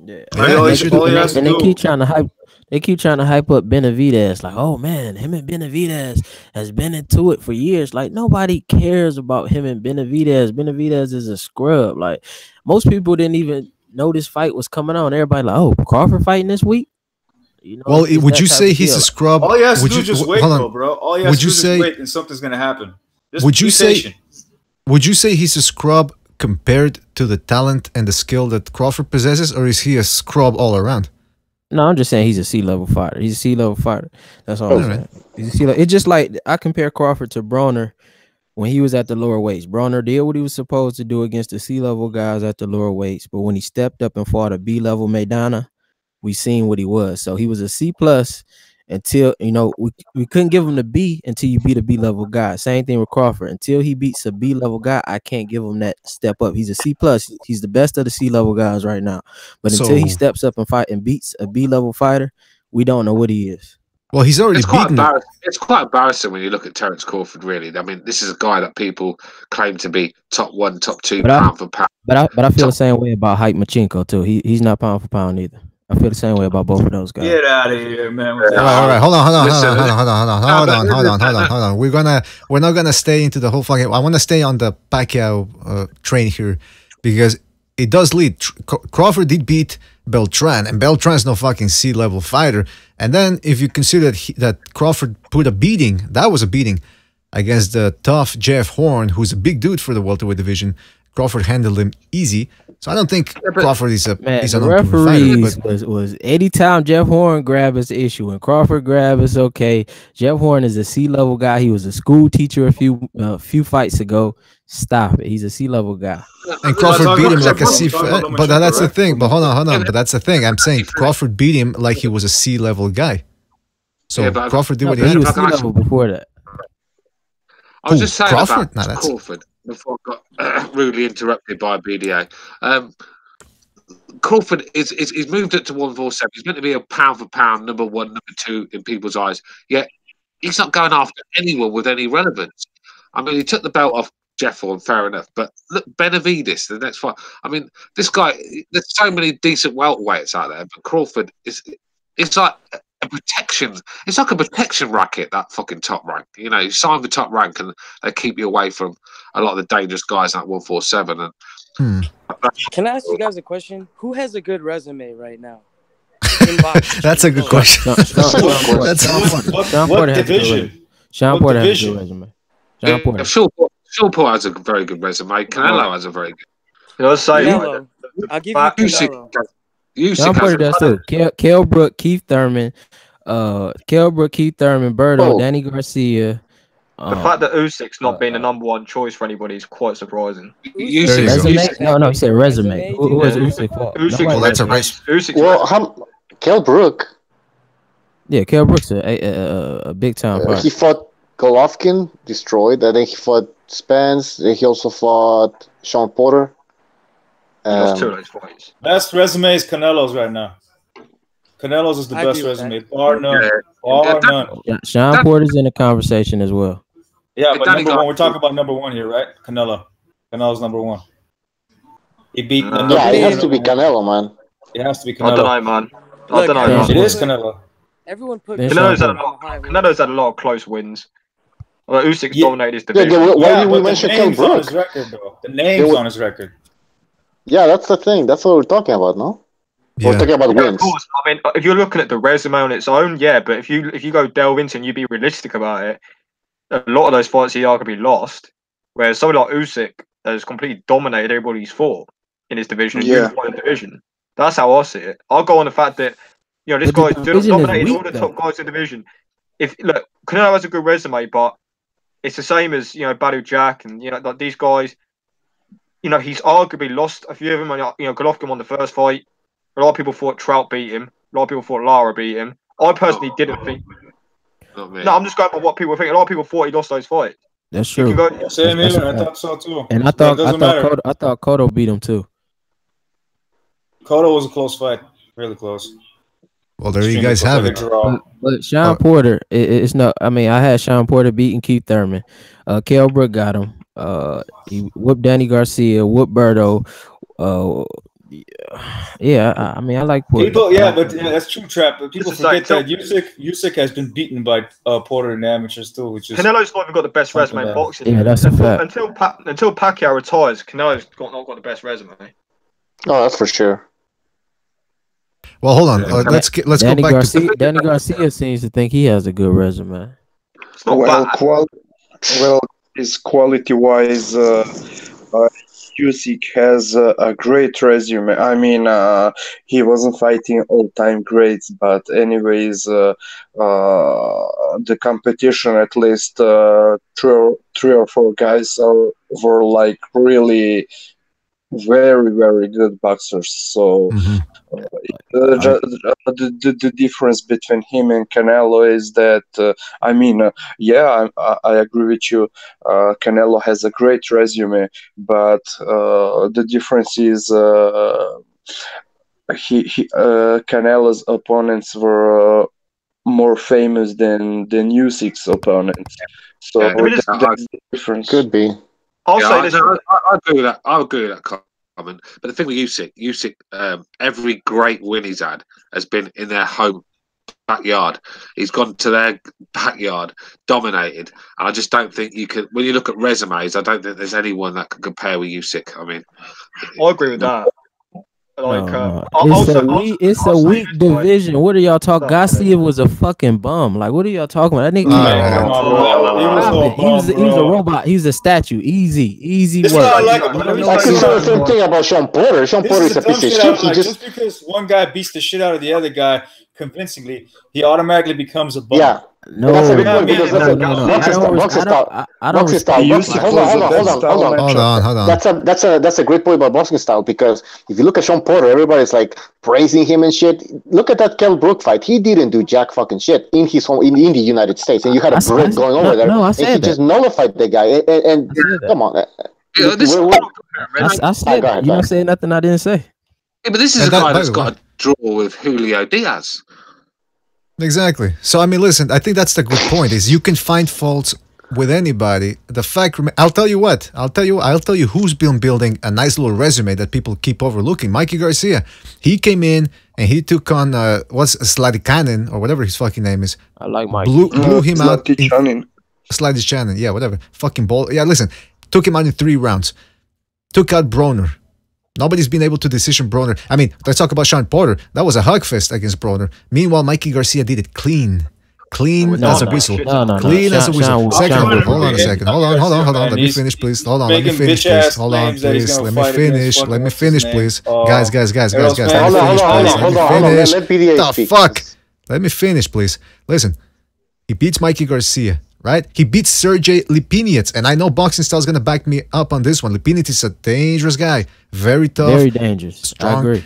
Yeah, and they keep trying to hype. They keep trying to hype up Benavidez, like, oh man, him and Benavidez has been into it for years. Like, nobody cares about him and Benavidez. Benavidez is a scrub. Like, most people didn't even know this fight was coming on. Everybody like, oh, Crawford fighting this week. Well, would you say he's a scrub? All you have to do is just wait, bro. All you have to do is wait, and something's gonna happen. Would you say he's a scrub compared to the talent and the skill that Crawford possesses, or is he a scrub all around? No, I'm just saying he's a C-level fighter. He's a C-level fighter. That's all I'm saying. He's a C-level. It's just like I compare Crawford to Broner when he was at the lower weights. Broner did what he was supposed to do against the C-level guys at the lower weights, but when he stepped up and fought a B-level Maidana, we seen what he was. So he was a C+ until, we couldn't give him the B until you beat a B-level guy. Same thing with Crawford. Until he beats a B-level guy, I can't give him that step up. He's a C+. He's the best of the C-level guys right now. But until he steps up and fight and beats a B-level fighter, we don't know what he is. Well, he's already beaten. It's quite embarrassing when you look at Terrence Crawford, really. I mean, this is a guy that people claim to be top 1, top 2 pound for pound. But I feel the same way about Haymon too. He's not pound for pound either. I feel the same way about both of those guys. Get out of here, man. All right. Hold on. We're not gonna stay into the whole fucking. I want to stay on the Pacquiao train here because it does lead. Crawford did beat Beltran, and Beltran's no fucking C-level fighter. And then if you consider that Crawford put a beating, that was a beating against the tough Jeff Horn, who's a big dude for the welterweight division. Crawford handled him easy. So I don't think Crawford is an referees fighter, was anytime Jeff Horn grab is the issue. When Crawford grab is okay. Jeff Horn is a C-level guy. He was a school teacher a few fights ago. Stop it. He's a C-level guy. And Crawford beat him like a C. But that's the thing. But hold on. But that's the thing. I'm saying Crawford beat him like he was a C-level guy. So Crawford did what he had. He was C-level before that. I was just saying about Crawford before I got rudely interrupted by BDA. Crawford he's moved it to 147. He's meant to be a pound for pound number 1, number 2 in people's eyes. Yet he's not going after anyone with any relevance. I mean, he took the belt off Jeffel, fair enough. But look, Benavidez, the next fight. I mean, this guy. There's so many decent welterweights out there, but Crawford it's like a protection. It's like a protection racket. That fucking top rank. You know, you sign the top rank, and they keep you away from a lot of the dangerous guys like 147. And can I ask you guys a question? Who has a good resume right now? That's a good question. What division? Sean Porter has a good resume. Sean Porter. Sean Porter has a very good resume. Canelo has a very good. You know, Canelo. I'll give you Canelo. Sean Porter does too. Kell Brook, Keith Thurman, Berto, Danny Garcia. The fact that Usyk's not being the #1 choice for anybody is quite surprising. Usyk. No, he said resume. Who has Usyk fought? Well, that's a race. Well, Kell Brook. Yeah, Kell Brook's a big time fighter. He fought Golovkin, destroyed. I think he fought Spence. He also fought Sean Porter. He lost 2 of those fights. Best resume is Canelo's right now. Canelo's is the best resume, bar none. Bar none. Yeah, Sean Porter's in the conversation as well. Yeah, but #1, we're talking about #1 here, right? Canelo. Canelo's #1. He beat the it has to be Canelo, man. It has to be Canelo. I don't know, man. I don't know, man. It is Canelo. Everyone put Canelo's had a lot of close wins. Well, Usyk's dominated his division. Why did we mention Kell Brook? The name's on his record. Yeah, that's the thing. That's what we're talking about, no? Yeah. We're talking about wins. Of course. I mean, if you're looking at the resume on its own, yeah. But if you go delve into and you be realistic about it, a lot of those fights he arguably lost. Whereas someone like Usyk has completely dominated everybody he's fought in his division. Yeah. Won the division. That's how I see it. I'll go on the fact that this guy's dominated all the top guys in the division. If look, Canelo has a good resume, but it's the same as Badu Jack and like these guys. He's arguably lost a few of them. Golovkin won the first fight. A lot of people thought Trout beat him. A lot of people thought Lara beat him. I personally didn't think. No, I'm just going by what people think. A lot of people thought he lost those fights. That's true. Same here. I thought so too. And I thought Cotto beat him too. Cotto was a close fight, really close. Well, there you guys have it. But Sean Porter, it's not. I mean, I had Sean Porter beating Keith Thurman. Kell Brook got him. He whooped Danny Garcia, whooped Berto. Yeah, I mean, I like Porter. That's true, Trap. But people forget that Usyk has been beaten by Porter in the amateurs too, which is Canelo's not even got the best resume in boxing. Yeah, that's a fact. Until Pacquiao retires, Canelo's not got the best resume. Oh, that's for sure. Well, hold on. Let's go back to Danny Garcia seems to think he has a good resume. It's not well, is quality-wise, Usyk has a great resume. I mean, he wasn't fighting all-time greats, but anyways, the competition, at least 3 or 4 guys were like really very, very good boxers. So the difference between him and Canelo is that I agree with you. Canelo has a great resume, but the difference is Canelo's opponents were more famous than Usyk's opponents. So that's the difference. Could be. I agree with that. I agree with that comment. But the thing with Usyk, every great win he's had has been in their home backyard. He's gone to their backyard, dominated, and I just don't think you can. When you look at resumes, I don't think there's anyone that can compare with Usyk. I mean, I agree with that. Like, it's a weak division. What are y'all talking? Garcia was a fucking bum. Like, what are y'all talking about? That nigga, he was a robot. He was a statue. Easy work. I can say the same thing about Sean Porter. Sean Porter is a piece of shit. Just because one guy beats the shit out of the other guy convincingly, he automatically becomes a bum. Yeah. No, that's a good point because boxing style. Hold on. That's a great point about boxing style because if you look at Sean Porter, everybody's like praising him and shit. Look at that Kell Brook fight. He didn't do jack fucking shit in his home in the United States, and you had a Brit going over there, and he just nullified the guy. And come on, I said that. You don't say nothing I didn't say. Yeah, but this is a guy that's got a draw with Julio Diaz. Exactly. So I mean, listen. I think that's the good point. Is you can find faults with anybody. The fact, I'll tell you what. I'll tell you who's been building a nice little resume that people keep overlooking. Mikey Garcia. He came in and he took on what's Sladikanen or whatever his fucking name is. I like Mike. Blew him out. Sladikanen. Yeah, whatever. Fucking ball. Yeah, listen. Took him out in 3 rounds. Took out Broner. Nobody's been able to decision Broner. I mean, let's talk about Sean Porter. That was a hug fest against Broner. Meanwhile, Mikey Garcia did it clean. Clean as a whistle. Clean as a whistle. Second, hold on a second. Hold on. Let me finish, please. Hold on. Let me finish, please. Hold on, please. Let me finish, please. Guys. Hold on. Let the fuck. Let me finish, please. Listen, he beats Mikey Garcia, right? He beats Sergey Lipinets, and I know Boxing Style is gonna back me up on this one. Lipinets is a dangerous guy, very tough, very dangerous, strong. I agree.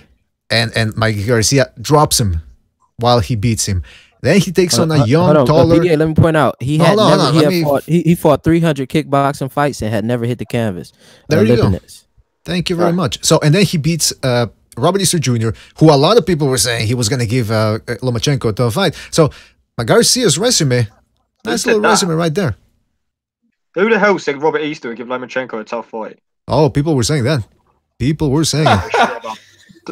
And Mikey Garcia drops him while he beats him. Then he takes on a young, taller. BDA, let me point out, he fought 300 kickboxing fights and had never hit the canvas. There you go. Thank you very much. So, and then he beats Robert Easter Jr., who a lot of people were saying he was going to give Lomachenko a tough fight. So, Garcia's resume, nice little resume right there. Who the hell said Robert Easter would give Lomachenko a tough fight? Oh, people were saying that. People were saying it.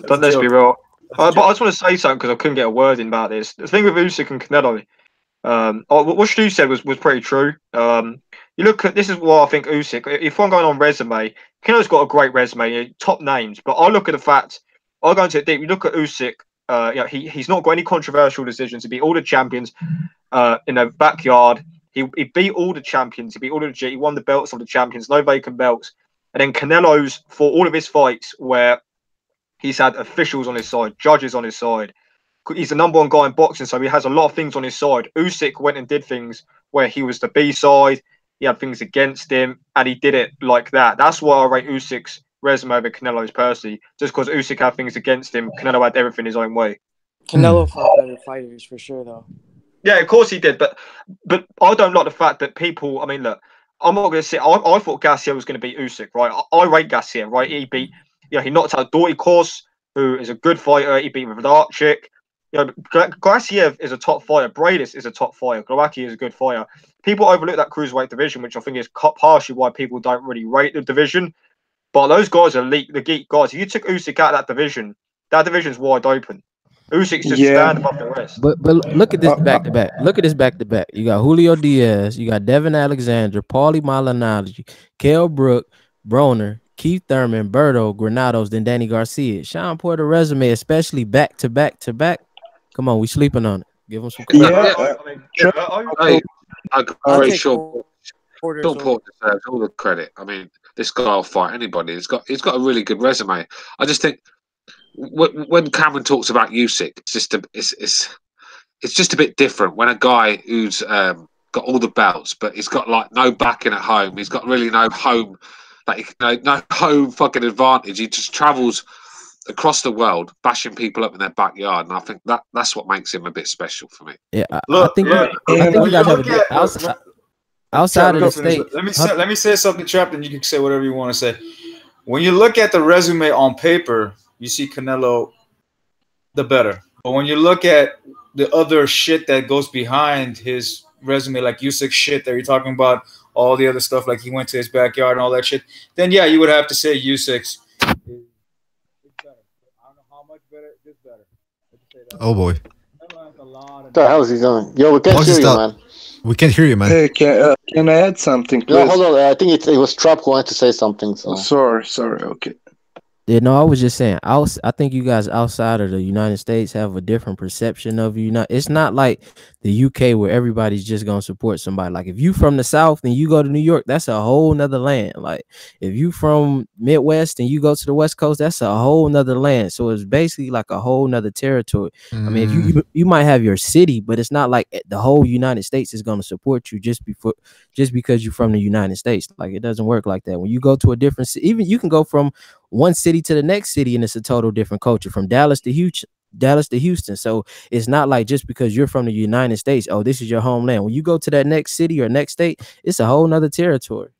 Let's be real. But I just want to say something because I couldn't get a word in about this. The thing with Usyk and Canelo, what Stu said was pretty true. You look at, this is what I think Usyk, if I'm going on resume, Canelo's got a great resume, top names, but I look at the fact, I'll go into it deep, you look at Usyk, he's not got any controversial decisions. He beat all the champions in the backyard. He beat all the champions, he beat all the he won the belts of the champions, no vacant belts. And then Canelo's, for all of his fights where he's had officials on his side, judges on his side. He's the #1 guy in boxing, so he has a lot of things on his side. Usyk went and did things where he was the B side. He had things against him, and he did it like that. That's why I rate Usyk's resume over Canelo's personally. Just because Usyk had things against him, Canelo had everything his own way. Canelo fought better fighters for sure, though. Yeah, of course he did, but I don't like the fact that people. I mean, look, I'm not going to say. I thought Garcia was going to beat Usyk, right? I rate Garcia, right? He beat. He knocked out Doughty Course, who is a good fighter. He beat Radarchik. Garcia is a top fighter. Bradis is a top fighter. Glowacki is a good fighter. People overlook that cruiserweight division, which I think is partially why people don't really rate the division. But those guys are elite, the geek guys. If you took Usyk out of that division's wide open. Usyk's just stand above the rest. But look at this back to back. Look at this back to back. You got Julio Diaz. You got Devin Alexander, Paulie Malignaggi, Kell Brook, Broner, Keith Thurman, Berto, Granados, then Danny Garcia. Sean Porter resume, especially back to back to back. Come on, we sleeping on it. Give him some credit. I'm very sure Porter deserves all the credit. I mean, this guy will fight anybody. He's got a really good resume. I just think when Cameron talks about Usyk, it's just a bit different. When a guy who's got all the belts, but he's got like no backing at home. He's got really no home. Like, no home fucking advantage. He just travels across the world, bashing people up in their backyard, and I think that's what makes him a bit special for me. Yeah, I think you guys have a bit outside of the state. Let me say something, Trap, and you can say whatever you want to say. When you look at the resume on paper, you see Canelo the better, but when you look at the other shit that goes behind his resume, like Usyk shit that you're talking about, all the other stuff, like he went to his backyard and all that shit, then yeah, you would have to say Usyk's is better. I don't know how much better, just better. Oh boy. What the hell is he doing? Yo, we can't hear you, man. We can't hear you, man. Hey, can I add something, please? No, hold on. I think it was Trap who wanted to say something. So. Sorry. Okay. Yeah, no, I was just saying. I think you guys outside of the United States have a different perception of you. It's not like the UK where everybody's just gonna support somebody. Like if you from the South and you go to New York, that's a whole nother land. Like if you from Midwest and you go to the West Coast, that's a whole nother land. So it's basically like a whole nother territory. I mean, if you might have your city, but it's not like the whole United States is gonna support you just because you're from the United States. Like it doesn't work like that. When you go to a different city, even you can go from one city to the next city and it's a total different culture, from Dallas to Houston. So it's not like just because you're from the United States, oh, this is your homeland. When you go to that next city or next state, it's a whole nother territory.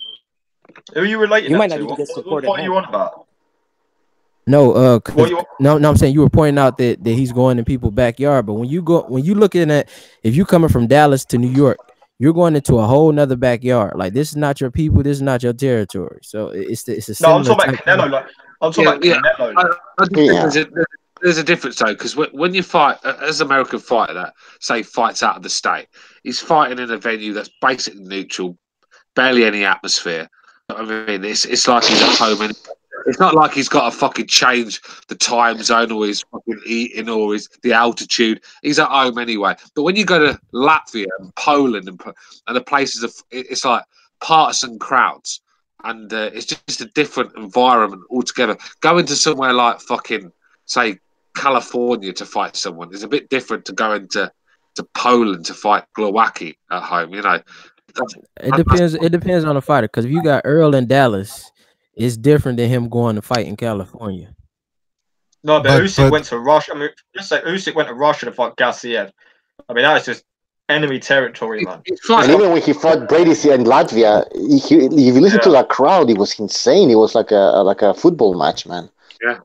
Who are you relating you might to? not even get support. What are you on about? No, I'm saying you were pointing out that he's going in people's backyard, but when you looking at, if you coming from Dallas to New York, you're going into a whole nother backyard. Like, this is not your people. This is not your territory. So it's a similar. No, I'm talking about Canelo. Like, I'm talking about Canelo. I think there's a difference though, because when you fight as an American fighter that say fights out of the state, he's fighting in a venue that's basically neutral, barely any atmosphere. I mean, it's like he's at home, and it's not like he's got to fucking change the time zone or his fucking eating or the altitude. He's at home anyway. But when you go to Latvia and Poland and the places it's like partisan crowds, and it's just a different environment altogether. Going to somewhere like fucking say California to fight someone is a bit different to going to Poland to fight Glowacki at home. You know, it depends. It depends on the fighter. Because if you got Earl in Dallas, it's different than him going to fight in California. No, but Usyk went to Russia. I mean, just say Usyk went to Russia to fight Gassiev. I mean, that is just enemy territory, man. And even when he fought Brady in Latvia, if you listen to that crowd, it was insane. It was like a football match, man. Yeah.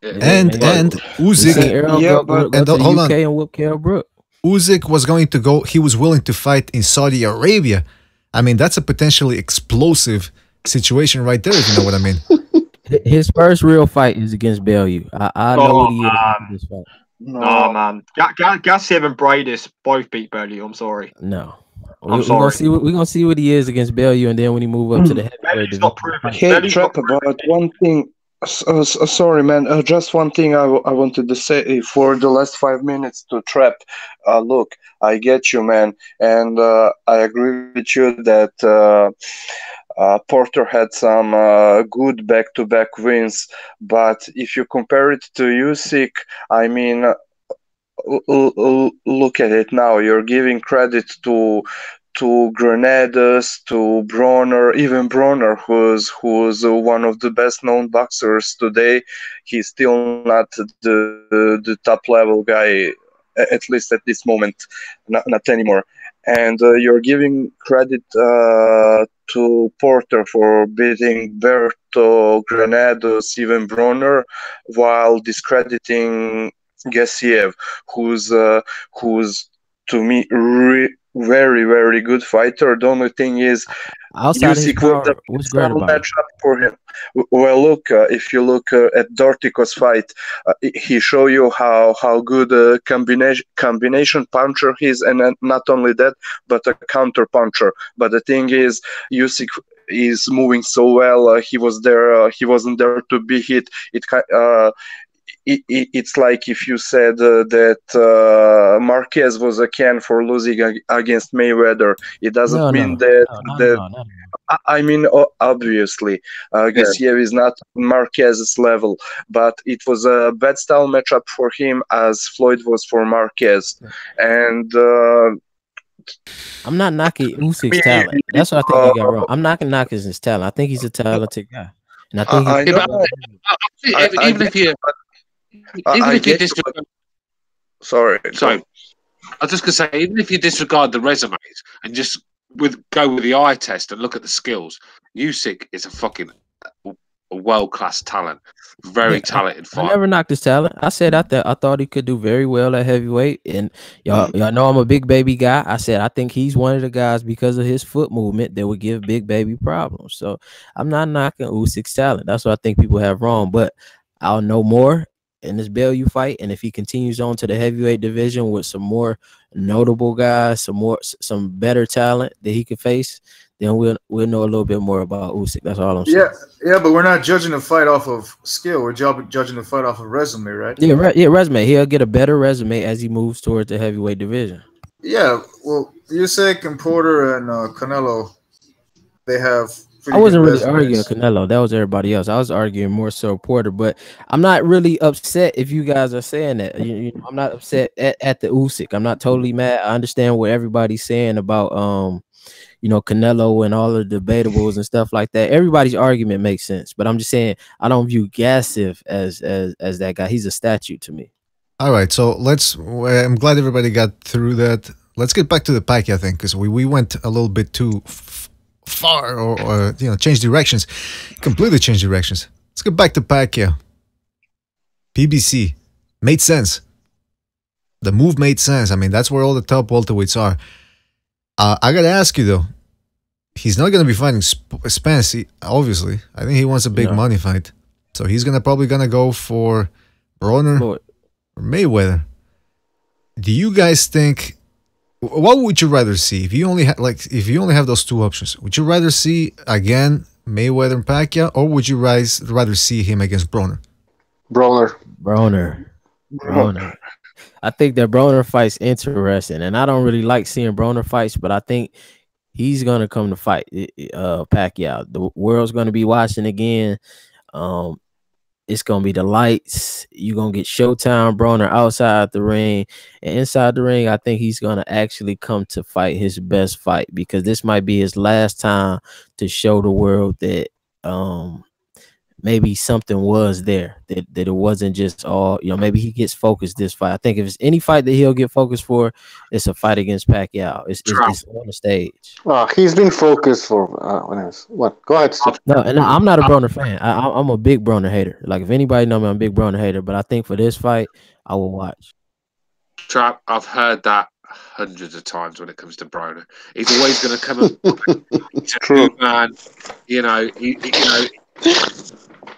And Usyk, hold on. And whoop Kell Brook. Usyk was going to go. He was willing to fight in Saudi Arabia. I mean, that's a potentially explosive situation right there, if you know what I mean. His first real fight is against Bellew. I know what he is in this fight. No, man. Gassiev and Bradis both beat Bellew. I'm sorry. No. We're gonna see what he is against Bellew, and then when he move up to the heavyweight division. Hey, Trap, about one thing. Sorry, man. Just one thing I wanted to say for the last 5 minutes to Trap. Look, I get you, man, and I agree with you that Porter had some good back-to-back wins, but if you compare it to Usyk, I mean, look at it now. You're giving credit to Granados, to Bronner, even Bronner, who's one of the best-known boxers today. He's still not the top-level guy, at least at this moment, not anymore. And you're giving credit to Porter for beating Berto, Granados, even Bronner, while discrediting Gassiev, who's to me very, very good fighter. The only thing is, Usyk what's great about matchup for him. Well, look, if you look at Dortico's fight, he showed you how good a combination puncher he is, and not only that, but a counter puncher. But the thing is, Usyk is moving so well. He was there. He wasn't there to be hit. It's like if you said that Marquez was a can for losing against Mayweather. It doesn't mean that. I mean, obviously, Gassiev is not Marquez's level, but it was a bad style matchup for him as Floyd was for Marquez. And I'm not knocking Usyk's talent. That's what I think you got wrong. I'm not knocking his talent. I think he's a talented guy, and I think even if you disregard, sorry. I was just gonna say, even if you disregard the resumes and just go with the eye test and look at the skills, Usyk is a world-class talent, very talented fighter. I never knocked his talent. I said I thought he could do very well at heavyweight, and y'all know I'm a big baby guy. I said I think he's one of the guys because of his foot movement that would give big baby problems. So I'm not knocking Usyk's talent. That's what I think people have wrong, but I'll know more in this Bellew fight, and if he continues on to the heavyweight division with some more notable guys, some better talent that he could face, then we'll know a little bit more about Usyk. That's all I'm saying. Yeah, but we're not judging the fight off of skill. We're judging the fight off of resume, right? Yeah, resume. He'll get a better resume as he moves towards the heavyweight division. Yeah, well, Usyk and Porter and Canelo, they have. I wasn't really arguing Canelo. That was everybody else. I was arguing more so Porter, but I'm not really upset if you guys are saying that. I'm not upset at the Usyk. I'm not totally mad. I understand what everybody's saying about Canelo and all the debatables and stuff like that. Everybody's argument makes sense, but I'm just saying I don't view Gassiev as that guy. He's a statue to me. All right, so I'm glad everybody got through that. Let's get back to the Pacquiao thing, because we went a little bit too far, or change directions, completely change directions. Let's get back to Pacquiao. PBC made sense. The move made sense. I mean, that's where all the top welterweights are. I gotta ask you though. He's not gonna be fighting Spence, obviously. I think he wants a big money fight, so he's probably gonna go for Broner or Mayweather. Do you guys think? What would you rather see if you only have those two options? Would you rather see again Mayweather and Pacquiao, or would you rather see him against Broner? Broner. I think that Broner fight's interesting, and I don't really like seeing Broner fights, but I think he's gonna come to fight Pacquiao. The world's gonna be watching again. It's gonna be the lights. You're gonna get Showtime Broner outside the ring, and inside the ring, I think he's gonna actually come to fight his best fight, because this might be his last time to show the world that maybe something was there, that it wasn't just all, maybe he gets focused this fight. I think if it's any fight that he'll get focused for, it's a fight against Pacquiao. It's on the stage. He's been focused for what? Go ahead, Steve. No, and I'm not a Broner fan. I'm a big Broner hater. Like, if anybody know me, I'm a big Broner hater. But I think for this fight, I will watch. Trap, I've heard that hundreds of times when it comes to Broner. He's always going to come up. He's a new man. It's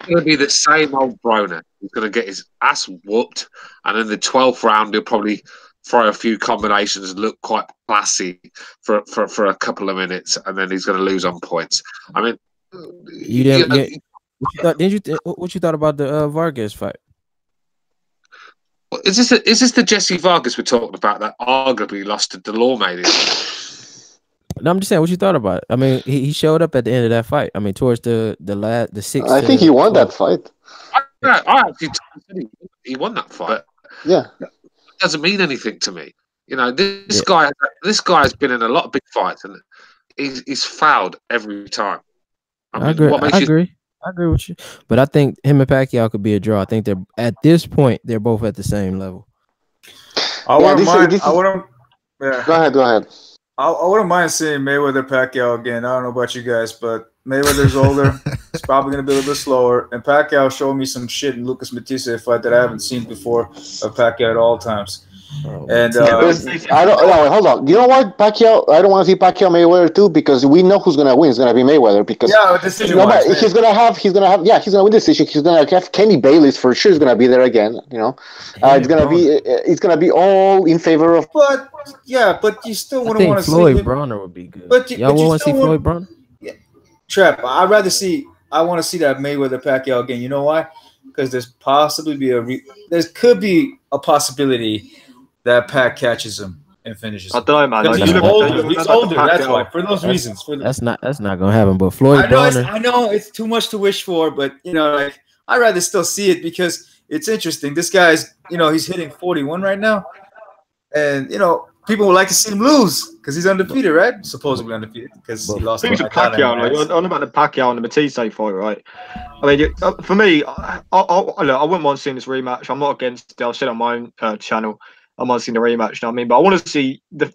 going to be the same old Broner. He's going to get his ass whooped, and in the 12th round, he'll probably throw a few combinations and look quite classy for a couple of minutes, and then he's going to lose on points. I mean, what you thought about the Vargas fight? Is this the Jesse Vargas we're talking about that arguably lost to Delorme? No, I'm just saying, what you thought about it? I mean, he showed up at the end of that fight. I mean, towards the sixth. I think he won that fight. I actually said he won that fight. Yeah, that doesn't mean anything to me. This guy has been in a lot of big fights, and he's fouled every time. I agree. I agree with you, but I think him and Pacquiao could be a draw. I think they're at this point they're both at the same level. Go ahead. I wouldn't mind seeing Mayweather Pacquiao again. I don't know about you guys, but Mayweather's older. It's probably going to be a little bit slower. And Pacquiao showed me some shit in Lucas Matisse fight that I haven't seen before of Pacquiao at all times. And hold on. You know what, Pacquiao? I don't want to see Pacquiao Mayweather too, because we know who's gonna win. It's gonna be Mayweather, because he's gonna win decision. He's gonna have Kenny Bayless for sure. Is gonna be there again. It's gonna be all in favor of. But you still wouldn't want to see Floyd Broner would be good. But y'all want to see Floyd Broner? Yeah, Trap. I want to see that Mayweather Pacquiao again. You know why? Because there could be a possibility that Pac catches him and finishes him. I don't know, man. He's older. That's why. For those reasons. That's not gonna happen. But Floyd Broner, I know it's too much to wish for, but I'd rather still see it, because it's interesting. This guy's, he's hitting 41 right now, and people would like to see him lose because he's undefeated, right? Supposedly undefeated, because he lost. To Pacquiao, on about the Pacquiao and the Matisse fight, right? I mean, for me, I wouldn't mind seeing this rematch. I'm not against it. I'll say it on my own channel. I might see the rematch, you know what I mean? But I want to see they're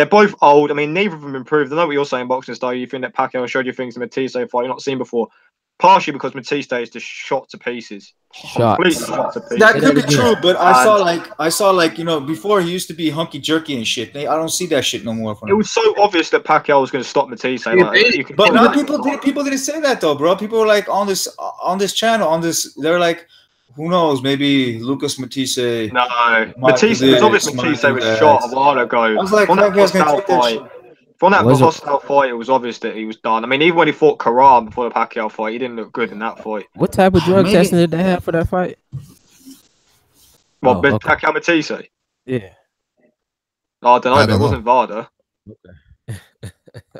both old. I mean, neither of them improved. I know what you're saying, boxing style. You think that Pacquiao showed you things in Matisse fight you're not seen before. Partially because Matisse is just shot to pieces. Completely shot to pieces. That could be true, but I saw before he used to be hunky jerky and shit. I don't see that shit no more from him. It was so obvious that Pacquiao was going to stop Matisse. But people didn't say that though, bro. People were like on this channel, they're like, who knows? Maybe Lucas Matisse. No, Matisse. It was obvious Matisse was shot a while ago. I was like, from that hostile fight, it was obvious that he was done. I mean, even when he fought Karam before the Pacquiao fight, he didn't look good in that fight. What type of drug testing did they have for that fight? Pacquiao Matisse? Yeah. I don't know, but it wasn't VADA. Okay.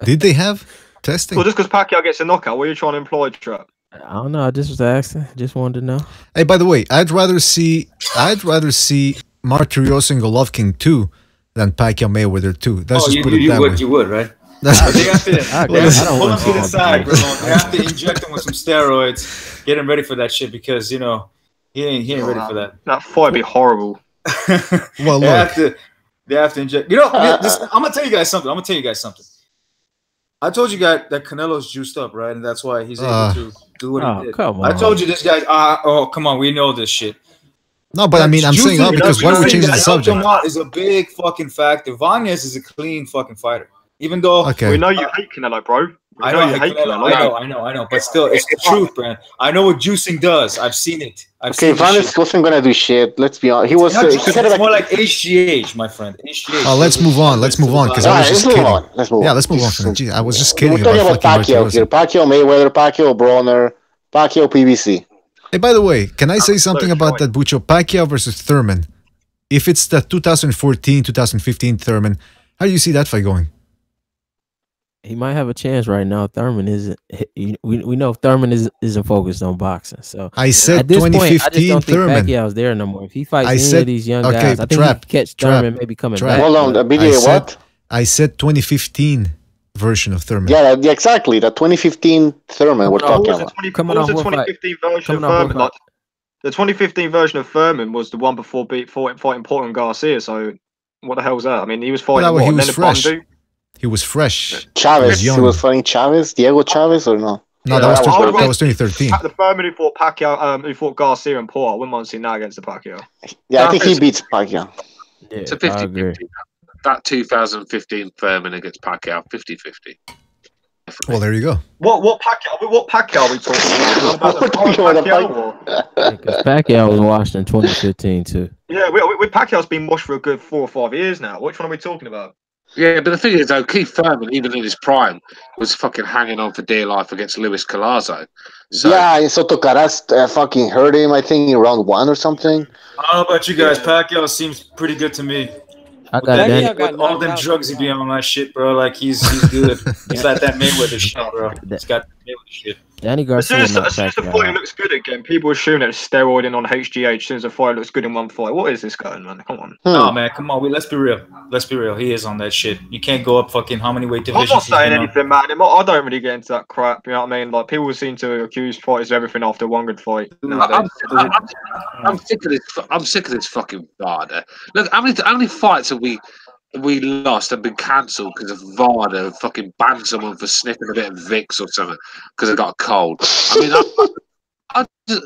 Did they have testing? Well, just because Pacquiao gets a knockout, what are you trying to employ, Trap? I don't know. I just was asking. Just wanted to know. Hey, by the way, I'd rather see Martirosyan and Golovkin 2 than Pacquiao Mayweather 2. That's just put it that way. You would, right? They have to pull him to the side, bro. They have to inject him with some steroids, get him ready for that shit, because he ain't ready for that. That fight would be horrible. Well, they have to inject. I'm gonna tell you guys something. I told you guys that Canelo's juiced up, right? And that's why he's able to do what he did. Come on. I told you this guy. Come on, we know this shit. No, but I mean, I'm saying that because why are we changing the subject? Is a big fucking factor. Vanez is a clean fucking fighter. Even though we know you hate Canelo, bro. I know you hate Canelo. I know. But still, it's the truth, man. I know what juicing does. I've seen it. Vanez wasn't gonna do shit. Let's be honest. It's more like HGH, my friend. HGH. Oh, let's move on. Let's move on because I was just kidding. Let's move on. Yeah, let's move on. Jeez, I was just kidding. We're talking about Pacquiao here. Pacquiao Mayweather, Pacquiao Bronner, Pacquiao PBC. Hey, by the way, can I say something about that, Bucho? Pacquiao versus Thurman. If it's the 2014, 2015 Thurman, how do you see that fight going? He might have a chance right now. Thurman isn't. We know Thurman isn't focused on boxing. So I said at this 2015 point, I just don't Thurman. think Pacquiao's there no more. If he fights any of these young guys, I think he can catch Thurman maybe coming back. Hold on, BDA what? I said 2015 version of Thurman. Yeah, exactly. The 2015 Thurman we're talking about. The 2015 version of Thurman. The 2015 version of Thurman was the one before fighting Portland Garcia. So what the hell's that? I mean, he was fighting. He was fresh. He was fresh. Chavez. He was fighting Chavez, Diego Chavez, or no? No, that was 2013. The Thurman who fought Pacquiao, who fought Garcia and Paul. I wouldn't mind seeing that against the Pacquiao. Yeah, I think he beats Pacquiao. Yeah, it's a 50-50. That 2015 Thurman against Pacquiao, 50-50. Well, there you go. What Pacquiao are we talking about? Because Pacquiao was washed in 2015 too. Yeah, Pacquiao's been washed for a good 4 or 5 years now. Which one are we talking about? Yeah, but the thing is, though, Keith Thurman, even in his prime, was fucking hanging on for dear life against Luis Collazo. So, yeah, Soto Caras fucking hurt him, I think, in round 1 or something. I don't know about you guys. Pacquiao seems pretty good to me. With all them drugs he be on that shit, bro. Like he's good. He's like that Mayweather shit, bro. He's got Mayweather shit. Danny Garcia. As soon as the fight looks good again, people assume that it's steroiding on HGH. As soon as the fight looks good in one fight, what is this guy, man? Come on. No, man, come on. Let's be real. Let's be real. He is on that shit. You can't go up fucking how many weight divisions. I'm not saying anything, man. I don't really get into that crap. You know what I mean? Like people seem to accuse fighters of everything after one good fight. I'm sick of this. I'm sick of this fucking VADA. Look, how many fights have we lost and been cancelled because of VADA fucking banned someone for sniffing a bit of Vicks or something because they got a cold. I mean,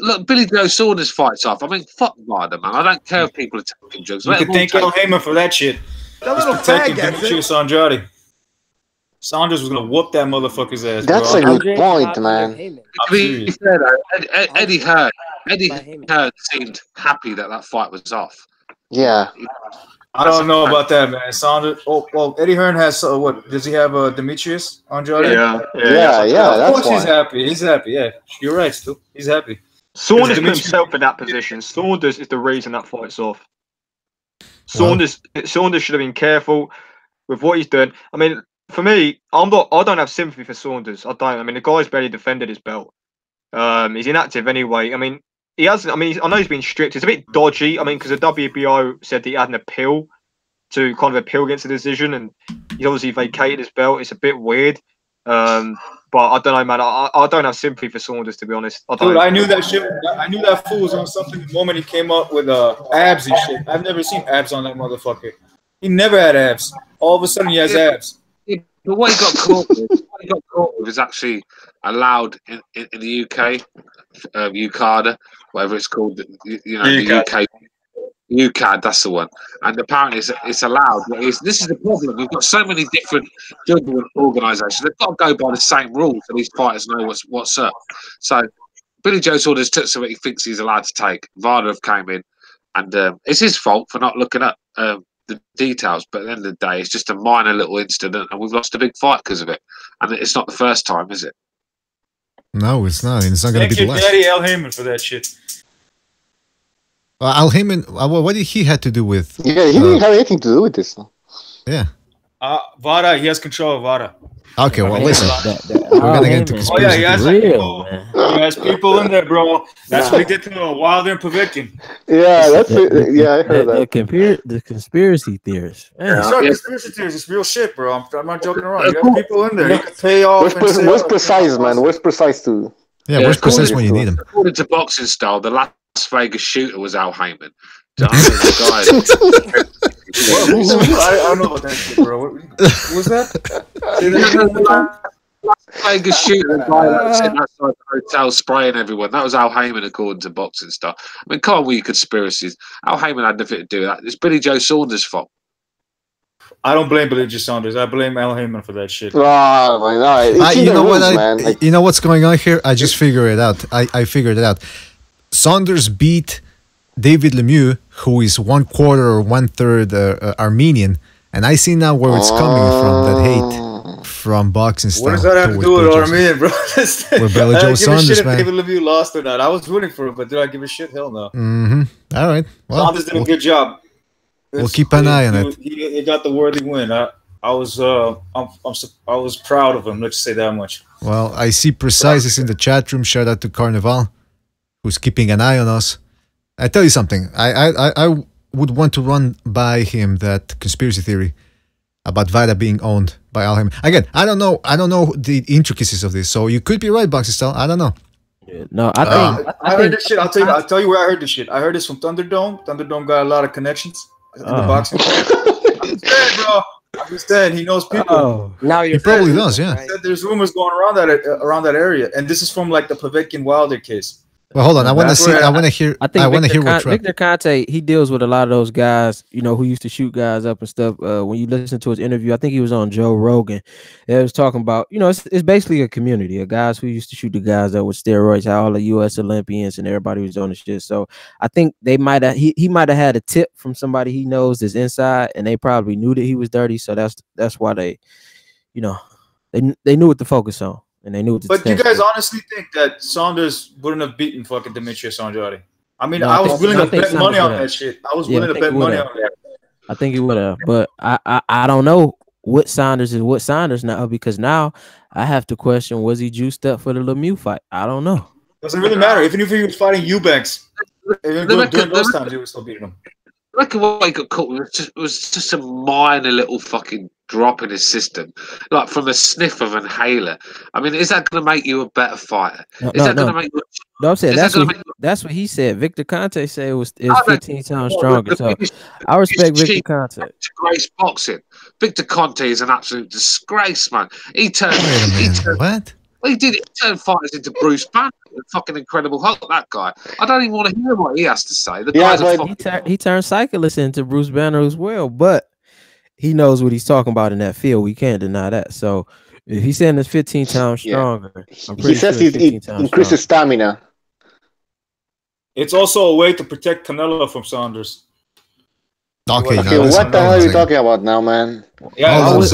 look, Billy Joe Saunders fights off. I mean, fuck VADA, man. I don't care if people are taking drugs. You can thank Haymon for that shit. He's protecting Demetrius Andrade. Saunders was gonna whoop that motherfucker's ass. That's bro. a good point, man. To be fair, though, Eddie Hearn seemed happy that fight was off. Yeah. I don't know about that, man. Saunders. Oh, well, Eddie Hearn has what? Does he have Demetrius Andrade? Yeah. Of course, he's happy. He's happy. Yeah, you're right. Still, he's happy. Saunders put himself in that position. Saunders is the reason that fight's off. Saunders should have been careful with what he's done. I mean, for me, I don't have sympathy for Saunders. I don't. I mean, the guy's barely defended his belt. He's inactive anyway. I mean. He hasn't. I mean, I know he's been strict. It's a bit dodgy. I mean, because the WBO said that he had an appeal to kind of appeal against the decision, and he's obviously vacated his belt. It's a bit weird. But I don't know, man. I don't have sympathy for Saunders, to be honest. Dude, I knew that shit. I knew that fool was on something the moment he came up with abs and shit. I've never seen abs on that motherfucker. He never had abs. All of a sudden, he has abs. But what he got caught with, is actually allowed in the UK, UCADA, whatever it's called, you know, the UK. UCAD, that's the one. And apparently it's allowed. This is the problem. We've got so many different judgment organisations. They've got to go by the same rules so these fighters know what's up. So Billy Joe Saunders took something he thinks he's allowed to take. VADA have came in, and it's his fault for not looking up the details. But at the end of the day, it's just a minor little incident, and we've lost a big fight because of it. And it's not the first time, is it? No, it's not. It's not going to be the last. Thank you, Daddy Al Haymon, for that shit. Al Haymon, what did he had to do with? Yeah, he didn't have anything to do with this. Yeah. VADA, he has control of VADA. Okay, well, listen. We're going to get into conspiracy. He has people in there, bro. That's what he did to Wilder and Povetkin. Yeah, that's it. Yeah, I heard that. The conspiracy theorists. It's not conspiracy theories. It's real shit, bro. I'm not joking around. You got people in there. You can pay off. Where's precise, man? Where's precise too? Yeah, where's precise when you need him? According to Boxing Style, the Las Vegas shooter was Al Haymon. I don't know about that shit, bro. What was that? Vegas shooter, the guy that was sitting outside the hotel spraying everyone. That was Al Haymon, according to Boxing Star. I mean, come on with your conspiracies. Al Haymon had nothing to do with that. It's Billy Joe Saunders' fault. I don't blame Billy Joe Saunders. I blame Al Haymon for that shit. Oh my God! You know what? You know what's going on here? I just figured it out. I figured it out. Saunders beat David Lemieux, who is 1/4 or 1/3 Armenian, and I see now where it's coming from. That hate from Boxing Style. What does that have to do with Armenian, bro? With Billy Joe Saunders, if man. David Lemieux lost or not. I was rooting for it, but did I give a shit? Hell no. All right. Well, Saunders did a good job. We'll keep an eye on it. He got the worthy win. I was proud of him. Let's say that much. Well, I see Precises in the chat room. Shout out to Carnival, who's keeping an eye on us. I tell you something. I would want to run by him that conspiracy theory about Vada being owned by Al Haymon. Again, I don't know the intricacies of this. So you could be right, Boxing Style. I don't know. Yeah, no, I heard this shit. I'll tell you where I heard this shit. I heard this from Thunderdome. Thunderdome got a lot of connections in the boxing. I'm saying, bro. I'm just saying, he knows people. Now he probably does, yeah. There's rumors going around that area, and this is from like the Povetkin Wilder case. Well, hold on. I want to hear. I want to hear what Victor Conte, he deals with a lot of those guys, you know, who used to shoot guys up and stuff. When you listen to his interview, I think he was on Joe Rogan. It was talking about, you know, it's basically a community of guys who used to shoot the guys up with steroids, how all the U.S. Olympians and everybody was doing the shit. So I think they might have he might have had a tip from somebody he knows that's inside, and they probably knew that he was dirty. So that's why they, you know, they knew what to focus on. And they knew. But you guys honestly think that Saunders wouldn't have beaten fucking Demetrius Andrade? I mean, I was willing to bet money on that shit. I was willing to bet money on that. I think he would have, but I don't know what Saunders is what Saunders now, because now I have to question, was he juiced up for the Lemieux fight? I don't know. Doesn't really matter. Even if he was fighting Eubanks, during those times he was still beating him. I reckon what he got caught was just a minor little fucking drop in his system, like from a sniff of an inhaler. I mean, is that going to make you a better fighter? Is that going to make you? No, I'm saying that's what he said. Victor Conte said it was 15 times stronger. So I respect Victor Conte. Disgrace boxing. Victor Conte is an absolute disgrace, man. He turned. What? He did. He turned fighters into Bruce Banner. Fucking Incredible Hulk, that guy. I don't even want to hear what he has to say. The guy's he turned cyclist into Bruce Banner as well, but he knows what he's talking about in that field. We can't deny that. So if he's saying it's 15 times stronger, I'm pretty sure he increases stamina. It's also a way to protect Canelo from Saunders. Okay, what the hell are you talking about now, man? Yeah, it's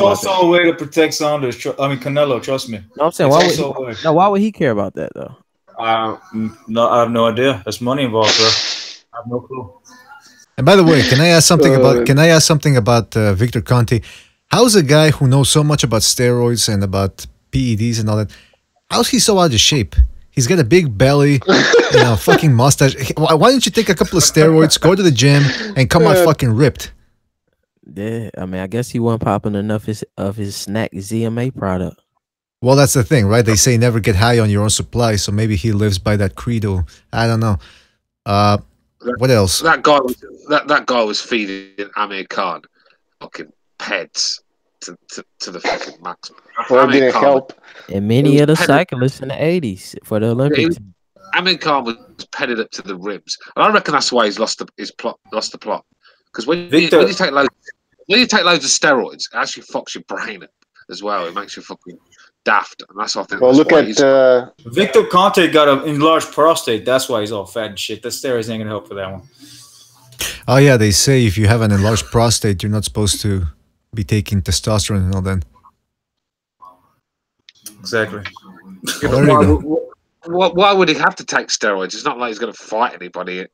also a way to protect Saunders. I mean, Canelo, trust me. No, I'm saying, why would he care about that, though? No, I have no idea. There's money involved, bro. I have no clue. And by the way, can I ask something about Victor Conte? How's a guy who knows so much about steroids and about PEDs and all that? How's he so out of shape? He's got a big belly, you know, fucking mustache. Why don't you take a couple of steroids, go to the gym, and come out fucking ripped? Yeah, I mean, I guess he wasn't popping enough of his snack ZMA product. Well, that's the thing, right? They say never get high on your own supply, so maybe he lives by that credo. I don't know. What else? That guy was feeding Amir Khan fucking PEDs to the fucking max. Well, didn't help. And many of the cyclists in the 80s for the Olympics. Amir Khan was pedded up to the ribs, and I reckon that's why he's lost the plot. Because when you take loads of steroids, it actually fucks your brain up as well. It makes you fucking daft, and that's what I think. Well, look at Victor Conte got an enlarged prostate. That's why he's all fat and shit. That steroids ain't gonna help for that one. Oh yeah, they say if you have an enlarged prostate, you're not supposed to be taking testosterone and all that. Exactly. Why would he have to take steroids? It's not like he's going to fight anybody.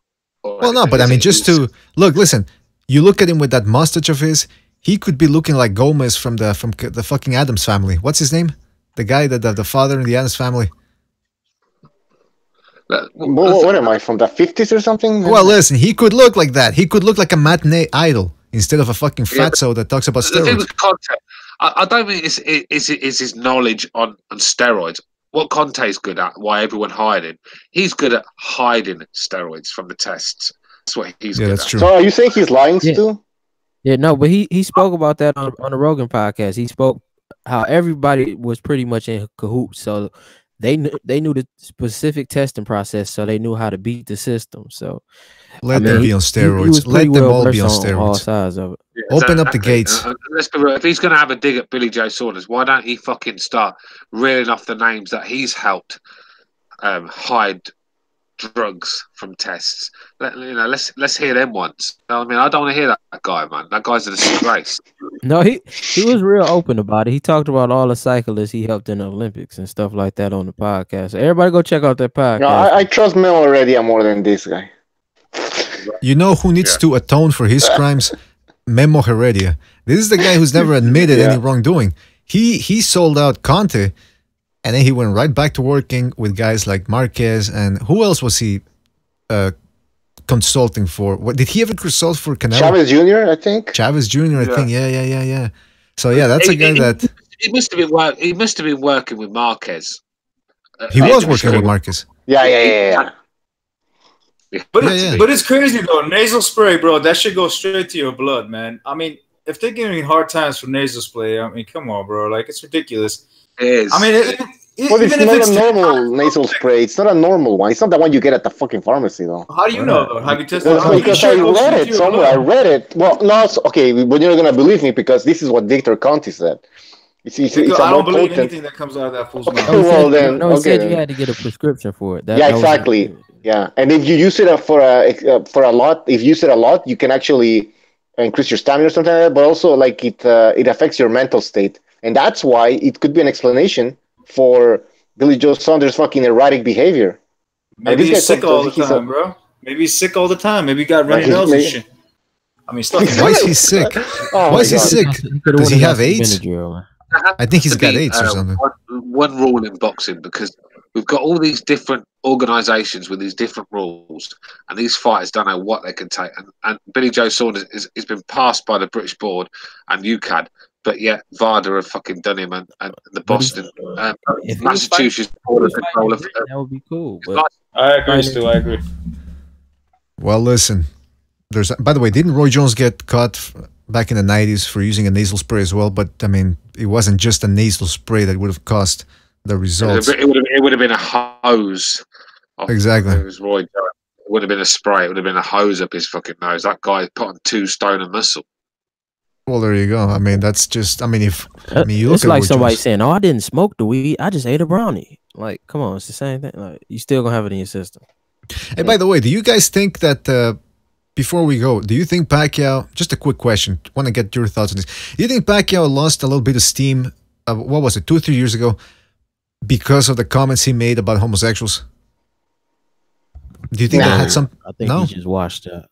Well, no, but I mean, just to look. Listen, you look at him with that mustache of his. He could be looking like Gomez from the fucking Addams family. What's his name? The guy that the father in the Addams family. What am I, from the 50s or something? Well, listen, he could look like that. He could look like a matinee idol instead of a fucking fatso that talks about steroids. The thing with Conte, I don't think it's his knowledge on steroids. What Conte's good at, why everyone hired him, he's good at hiding steroids from the tests. That's what he's good that's at. True. So are you saying he's lying still? Yeah, no, but he spoke about that on the Rogan podcast. He spoke how everybody was pretty much in cahoots. So they knew the specific testing process, so they knew how to beat the system. So let them be on steroids. Let them all be on steroids. All sides of it. Yeah, Open up the gates. Let's be real. If he's going to have a dig at Billy Joe Saunders, why don't he fucking start reeling off the names that he's helped hide drugs from tests? Let's hear them once. I mean, I don't want to hear that guy, man. That guy's a disgrace. No, he was real open about it. He talked about all the cyclists he helped in the Olympics and stuff like that on the podcast. So everybody go check out that podcast. No, I trust Memo already more than this guy. You know who needs to atone for his crimes? Memo Heredia. This is the guy who's never admitted any wrongdoing. He sold out Conte, and then he went right back to working with guys like Marquez, and who else was he consulting for? What did he ever consult for? Canelo? Chavez Jr., I think. Chavez Jr., I think. Yeah. So yeah, that's a guy that he must have been working with Marquez. He was working with Marquez. Yeah. But it's crazy though. Nasal spray, bro. That should go straight to your blood, man. I mean, if they're giving me hard times for nasal spray, I mean, come on, bro. Like, it's ridiculous. It is. I mean, it's not a normal nasal spray. It's not a normal one. It's not the one you get at the fucking pharmacy, though. How do you know, though? Have you tested it? Because I read it somewhere. I read it. Well, no, okay, but you're gonna believe me because this is what Victor Conti said. It's I don't believe anything that comes out of that fool's mouth. Well, then, he said you had to get a prescription for it. Yeah, exactly. Yeah, and if you use it for a lot, if you use it a lot, you can actually increase your stamina or something like that. But also, like it affects your mental state, and that's why it could be an explanation for Billy Joe Saunders' fucking erratic behavior. Maybe he's sick all the time, bro. Maybe he's sick all the time. Maybe he got runny nose and shit. I mean, why is he sick? Why is he sick? Does he have AIDS? I think he's got AIDS or something. One rule in boxing, because we've got all these different organisations with these different rules, and these fighters don't know what they can take. And Billy Joe Saunders has been passed by the British board and UCAD, but yet VADA have fucking done him, and the Boston, Massachusetts Board of Control. That would be cool. I agree, Stu. I agree. Well, listen. By the way, didn't Roy Jones get caught back in the 90s for using a nasal spray as well? But I mean, it wasn't just a nasal spray that would have caused the results. It would have been a hose. Exactly. It was Roy Jones. It would have been a spray. It would have been a hose up his fucking nose. That guy put on 2 stone of muscle. Well, there you go. I mean, that's just. I mean, you it's like somebody saying, "Oh, I didn't smoke the weed. I just ate a brownie." Like, come on, it's the same thing. Like, you still gonna have it in your system. Hey, by the way, do you guys think that? Before we go, do you think Pacquiao? Just a quick question. Want to get your thoughts on this? Do you think Pacquiao lost a little bit of steam? What was it, 2 or 3 years ago, because of the comments he made about homosexuals? Do you think that had some? I think he just watched that.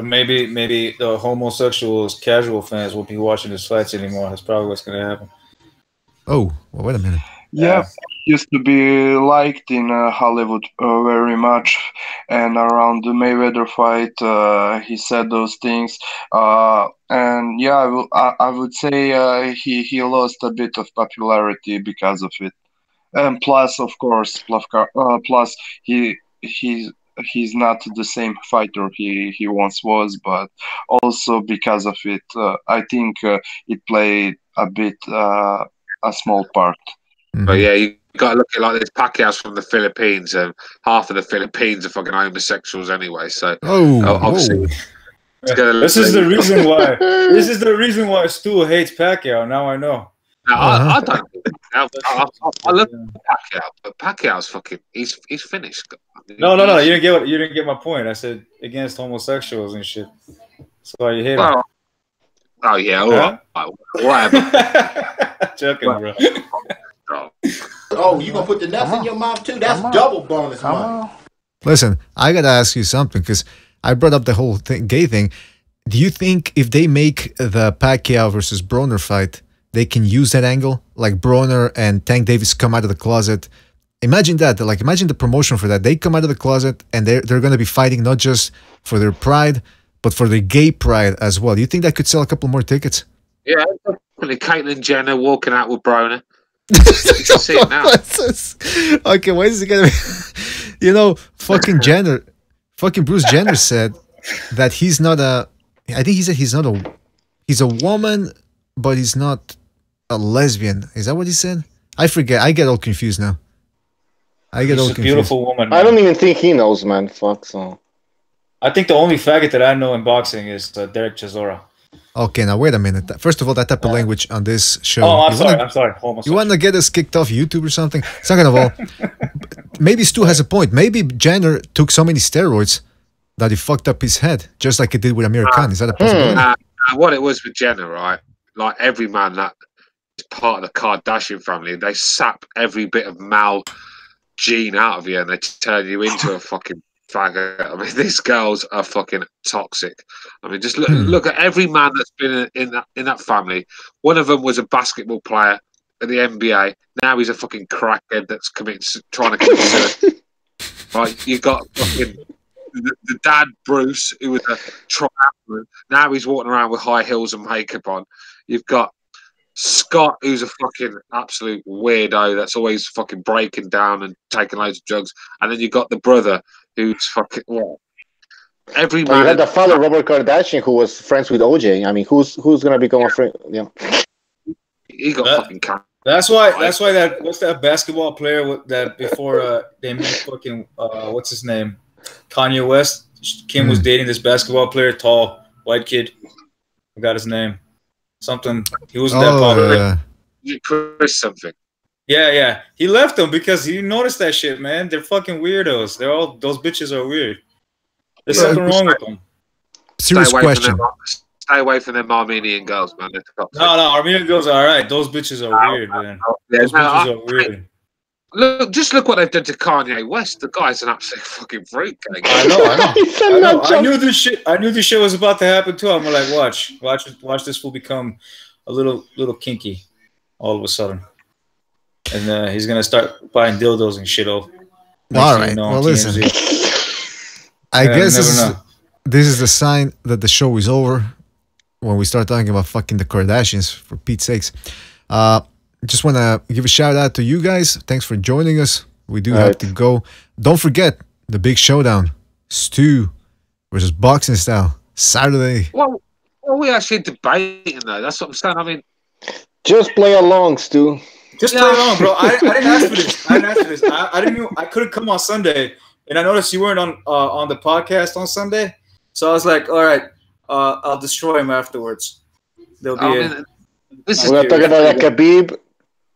Maybe the homosexuals, casual fans, won't be watching his fights anymore. That's probably what's going to happen. Oh, well, wait a minute. Yeah, used to be liked in Hollywood very much, and around the Mayweather fight, he said those things. And yeah, I would say he lost a bit of popularity because of it. And plus, of course, plus he's not the same fighter he once was, but also because of it, I think it played a bit a small part. But yeah, you got to look at it like this. Pacquiao's from the Philippines, and half of the Philippines are fucking homosexuals anyway. So obviously, this is the reason why. This is the reason why Stu hates Pacquiao. Now I know. No, I don't. I love Pacquiao, but Pacquiao's fucking. He's finished. No. You didn't get my point. I said against homosexuals and shit. That's why you hate him. Oh yeah, all right. Whatever. Joking, bro. Oh, you gonna put the nuts in your mouth too? That's double bonus money. Listen, I gotta ask you something, because I brought up the whole gay thing. Do you think if they make the Pacquiao versus Broner fight, they can use that angle? Like Broner and Tank Davis come out of the closet. Imagine that. Like, imagine the promotion for that. They come out of the closet and they're going to be fighting not just for their pride, but for their gay pride as well. Do you think that could sell a couple more tickets? Yeah, definitely. Caitlyn Jenner walking out with Broner. See it now. Okay, why is it gonna be? You know, fucking Bruce Jenner said that he's not a. I think he said he's not a. He's a woman, but he's not a lesbian. Is that what he said? I forget. I get all confused now. I get all confused. Beautiful woman. Man. I don't even think he knows, man. Fuck so. I think the only faggot that I know in boxing is Derek Chisora. Okay, now wait a minute. First of all, that type of language on this show. Oh, I'm sorry. You want to get us kicked off YouTube or something? Second of all, maybe Stu has a point. Maybe Jenner took so many steroids that he fucked up his head, just like he did with Amir Khan. Is that a possibility? What it was with Jenner, right? Like every man that is part of the Kardashian family, they sap every bit of male gene out of you and they turn you into a fucking faggot. I mean, these girls are fucking toxic. I mean, just look at every man that's been in that family. One of them was a basketball player at the NBA. Now he's a fucking crackhead that's trying to commit suicide. Right? You got fucking the dad Bruce, who was a triathlete. Now he's walking around with high heels and makeup on. You've got Scott, who's a fucking absolute weirdo that's always fucking breaking down and taking loads of drugs. And then you got the brother who's fucking what? Every man. You had the father, Robert Kardashian, who was friends with OJ. I mean, who's gonna become a friend? Yeah. He got fucking cancer. That's why that what's that basketball player that before they met fucking what's his name? Kanye West. Kim was dating this basketball player, tall, white kid. I got his name. Something. He wasn't that popular. Chris something. Yeah. He left them because he noticed that shit, man. They're fucking weirdos. Those bitches are weird. There's something wrong with them. Serious question. Stay away from them Armenian girls, man. No, Armenian girls are alright. Those bitches are weird, man. Those bitches are weird. Look what they've done to Kanye West. The guy's an absolute fucking freak. I know. I knew this shit was about to happen too. I'm like, watch this fool become a little kinky all of a sudden, and he's gonna start buying dildos and shit. All right. Well, listen. I guess this is the sign that the show is over when we start talking about fucking the Kardashians. For Pete's sakes. Just want to give a shout out to you guys. Thanks for joining us. We do have to go. Don't forget the big showdown. Stu versus Boxing Style. Saturday. Well, we actually debating though. That's what I'm saying. I mean, just play along, Stu. Just play along, bro. I didn't ask for this. I couldn't come on Sunday, and I noticed you weren't on the podcast on Sunday. So I was like, all right, I'll destroy him afterwards. There'll be we're talking about a Khabib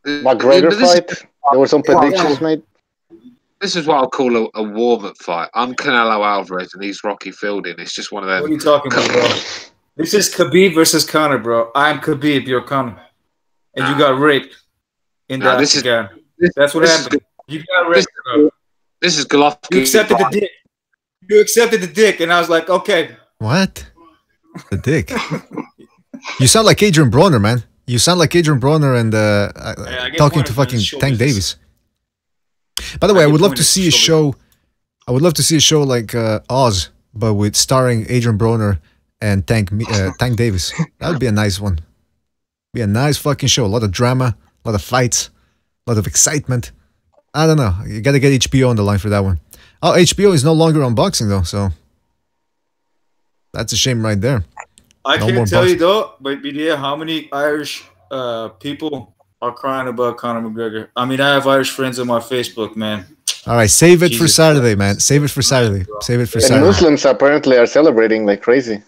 McGregor fight. There were some predictions made. This is what I'll call a warm-up fight. I'm Canelo Alvarez and he's Rocky Fielding. It's just one of them. What are you talking about, bro? This is Khabib versus Conor, bro. I'm Khabib, you're Conor. And you got raped in that again. That's what happened. You got raped, bro. This is Golovkin. You accepted the dick. You accepted the dick, and I was like, okay. What? The dick? You sound like Adrian Broner, man. You sound like Adrian Broner and talking to fucking Tank Davis. By the way, I would love to see a show. I would love to see a show like Oz, but with starring Adrian Broner and Tank Davis. That would be a nice one. Be a nice fucking show. A lot of drama, a lot of fights, a lot of excitement. I don't know. You gotta get HBO on the line for that one. Oh, HBO is no longer on boxing though, so that's a shame right there. I can't tell you though, but BDA, how many Irish people are crying about Conor McGregor? I mean, I have Irish friends on my Facebook, man. All right, save it for Saturday, man. Save it for Saturday. Save it for Saturday. And Muslims apparently are celebrating like crazy.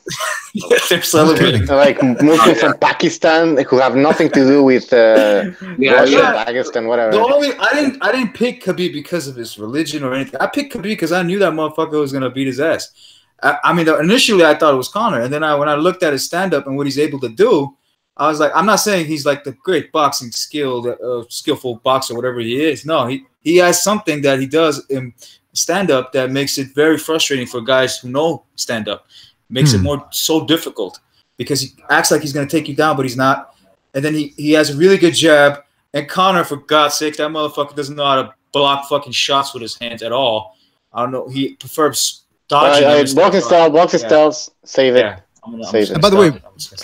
Yeah, they're celebrating. Like Muslims from Pakistan who have nothing to do with Russia, Pakistan, whatever. I didn't pick Khabib because of his religion or anything. I picked Khabib because I knew that motherfucker was gonna beat his ass. I mean, initially I thought it was Conor, and then when I looked at his stand-up and what he's able to do, I was like, I'm not saying he's like the great boxing skillful boxer, whatever he is. No, he has something that he does in stand-up that makes it very frustrating for guys who know stand-up. Makes it so difficult because he acts like he's going to take you down, but he's not. And then he has a really good jab. And Conor, for God's sake, that motherfucker doesn't know how to block fucking shots with his hands at all. I don't know. He prefers dodging. Boxing styles, save it. Yeah. Save it. And by the way,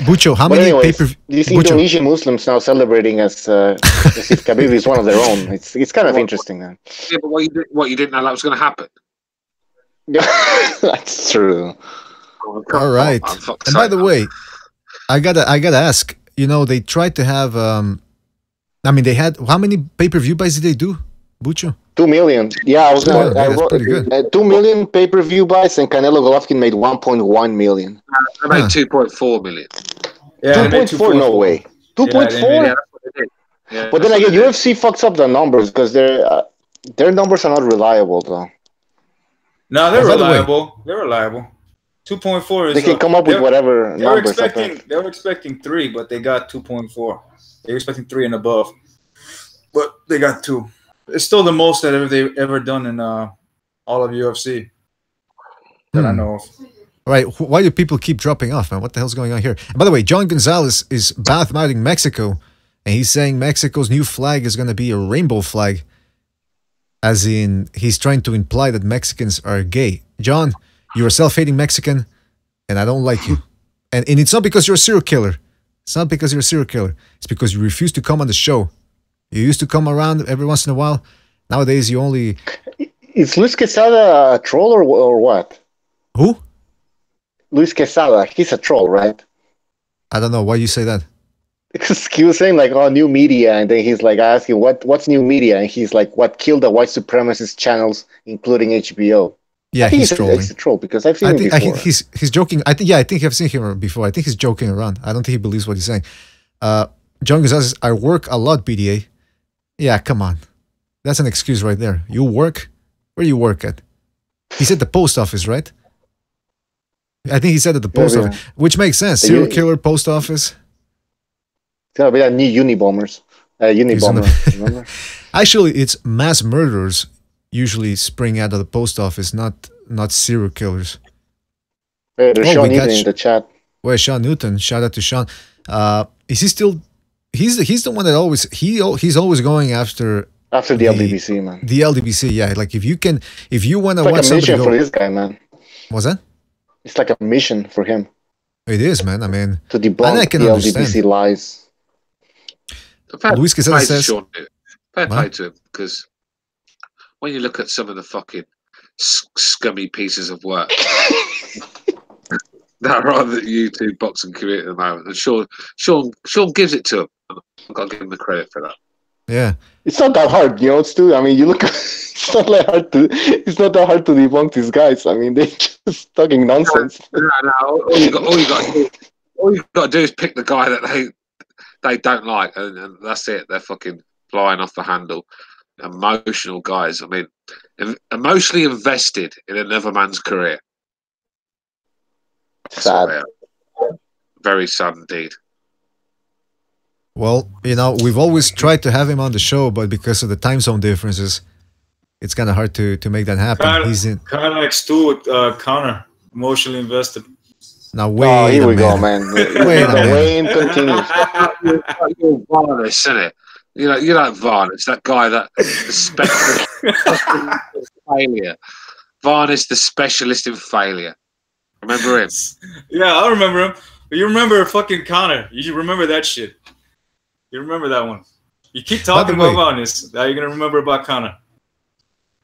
Bucho, how many pay-per-view? These Indonesian Muslims now celebrating as if Khabib is one of their own. It's kind of interesting, man. Yeah, but what you didn't know that was going to happen. That's true. All right. And by the way, I gotta ask. You know, they tried to have I mean, they had how many pay-per-view buys did they do, Bucho? 2 million. Yeah, I was gonna. That's pretty good. 2 million pay-per-view buys, and Canelo Golovkin made 1.1 million. They made 2.4 million. Yeah, 2.4? No way. 2.4? Yeah, but then again, UFC fucks up the numbers because their numbers are not reliable, though. No, they're reliable. They're reliable. 2.4 is. They can come up with whatever numbers. They were expecting 3, but they got 2.4. They were expecting 3 and above, but they got 2. It's still the most that they've ever done in all of UFC that I know of. Right. Why do people keep dropping off, man? What the hell's going on here? And by the way, John Gonzalez is badmouthing Mexico, and he's saying Mexico's new flag is going to be a rainbow flag, as in he's trying to imply that Mexicans are gay. John, you're a self-hating Mexican, and I don't like you. And it's not because you're a serial killer. It's not because you're a serial killer. It's because you refuse to come on the show. You used to come around every once in a while. Nowadays, you only... Is Luis Quesada a troll or what? Who? Luis Quesada. He's a troll, right? I don't know. Why you say that? Because he was saying, like, oh, new media. And then he's like, I ask you, what's new media? And he's like, what killed the white supremacist channels, including HBO? Yeah, he's trolling. He's a troll because I've seen him before. I think he's joking. I think I've seen him before. I think he's joking around. I don't think he believes what he's saying. John Gonzalez, I work a lot, BDA. Yeah, come on. That's an excuse right there. You work? Where do you work at? He said the post office, right? I think he said at the post office, which makes sense. Serial killer, post office. It's gonna be that new Unibombers. Unibomber. Remember? Actually, it's mass murderers usually spring out of the post office, not serial killers. Hey, there's Sean Newton in the chat. Where's Sean Newton? Shout out to Sean. Is he still? He's the one that always he's always going after the LDBC, man. The LDBC, yeah. Like if you want to watch somebody, it's like a mission for this guy, man. What's that? It's like a mission for him. It is, man. I mean, to debunk the LDBC lies. Luis Quesada says, fair play to him, because when you look at some of the fucking scummy pieces of work that are on the YouTube boxing community at the moment, and Sean gives it to him. I've got to give him the credit for that. Yeah, it's not that hard, you know. I mean, you look. It's not that hard to debunk these guys. I mean, they're just talking nonsense. No. All you got to do is pick the guy that they don't like, and that's it. They're fucking flying off the handle. Emotional guys. I mean, emotionally invested in another man's career. Sad. Very sad indeed. Well, you know, we've always tried to have him on the show, but because of the time zone differences, it's kind of hard to make that happen. He's in kind of like Stu with Connor, emotionally invested. Now wait, here we go, man. Wayne continues. You're Varnish, isn't it? You know Varnish, that guy that the specialist in failure. Varnish, the specialist in failure. Remember him? Yeah, I remember him. But you remember fucking Connor. You remember that shit. You remember that one. You keep talking about Varnish. Now you're gonna remember about Connor.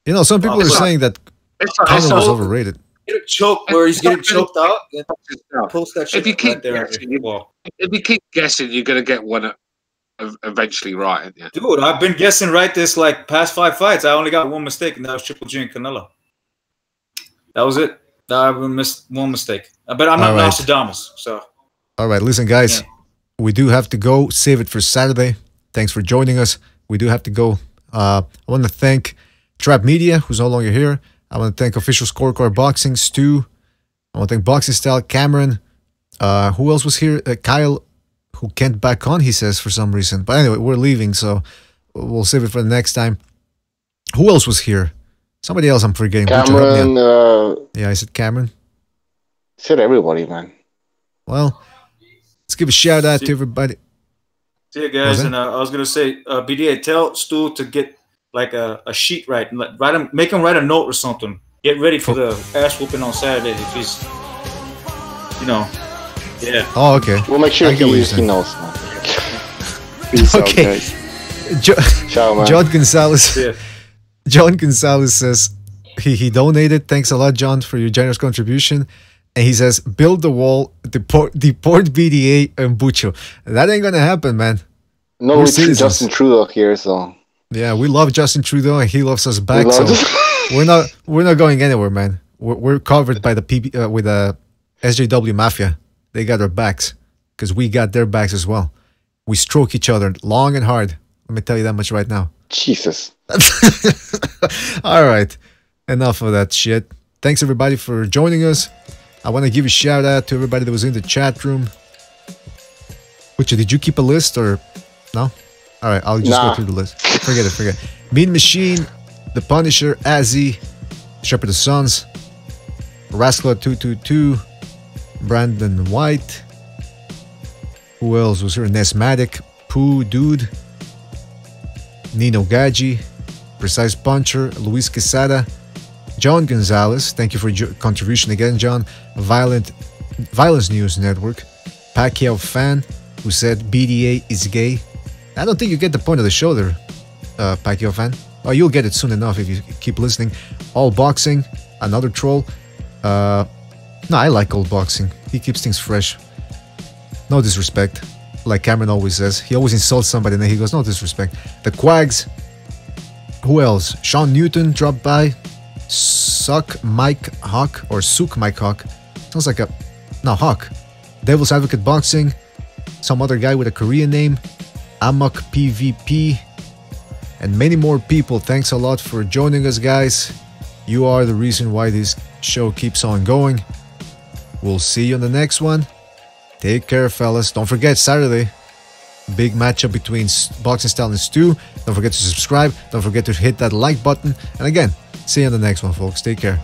You know, some people are saying that Connor was overrated. Get a choke where he's getting choked out. Post that shit. If you keep guessing, you're gonna get one eventually right, aren't you? Dude, I've been guessing right this like past 5 fights. I only got one mistake, and that was Triple G and Canelo. That was it. I missed one mistake, but I'm not Nostradamus. So, all right, listen, guys, we do have to go. Save it for Saturday. Thanks for joining us. We do have to go. I want to thank Trap Media, who's no longer here. I want to thank Official Scorecard Boxing, Stu. I want to thank Boxing Style, Cameron. Who else was here? Kyle, who can't back on, he says, for some reason. But anyway, we're leaving, so we'll save it for the next time. Who else was here? Somebody else I'm forgetting. Cameron. Yeah, I said Cameron. Said everybody, man. Well, let's give a shout out to everybody. See you guys. And I was going to say, BDA, tell Stu to get like a sheet right. Make him write a note or something. Get ready for the ass whooping on Saturday if he's, yeah. Oh, okay. We'll make sure he knows, man. Peace out, guys. Ciao, man. John Gonzalez. Yeah. John Gonzalez says he donated. Thanks a lot, John, for your generous contribution. And he says, build the wall, deport BDA and Bucho. That ain't gonna happen, man. No, it's Justin Trudeau here, so yeah, we love Justin Trudeau and he loves us back. So we're not going anywhere, man. We're covered by the with the SJW Mafia. They got our backs because we got their backs as well. We stroke each other long and hard. Let me tell you that much right now. Jesus. All right, enough of that shit. Thanks everybody for joining us. I want to give a shout out to everybody that was in the chat room. Which, did you keep a list or no? All right, I'll just go through the list. Forget it. Mean Machine, The Punisher, Azzy, Shepherd of Sons, Rascal222, Brandon White. Who else was here? Nesmatic, Pooh Dude, Nino Gadji, Precise Puncher, Luis Quesada, John Gonzalez. Thank you for your contribution again, John. Violence News Network, Pacquiao Fan, who said BDA is gay. I don't think you get the point of the show there, Pacquiao Fan. Oh, you'll get it soon enough if you keep listening. All Boxing, another troll. No, I like Old Boxing. He keeps things fresh. No disrespect. Like Cameron always says. He always insults somebody and then he goes, no disrespect. The Quags. Who else? Sean Newton dropped by. Suck Mike Hawk or Sook Mike Hawk. Sounds like Hawk. Devil's Advocate Boxing. Some other guy with a Korean name. Amok PvP. And many more people. Thanks a lot for joining us, guys. You are the reason why this show keeps on going. We'll see you on the next one. Take care, fellas. Don't forget, Saturday, big matchup between Boxing Style and Stu. Don't forget to subscribe. Don't forget to hit that like button. And again, see you on the next one, folks. Take care.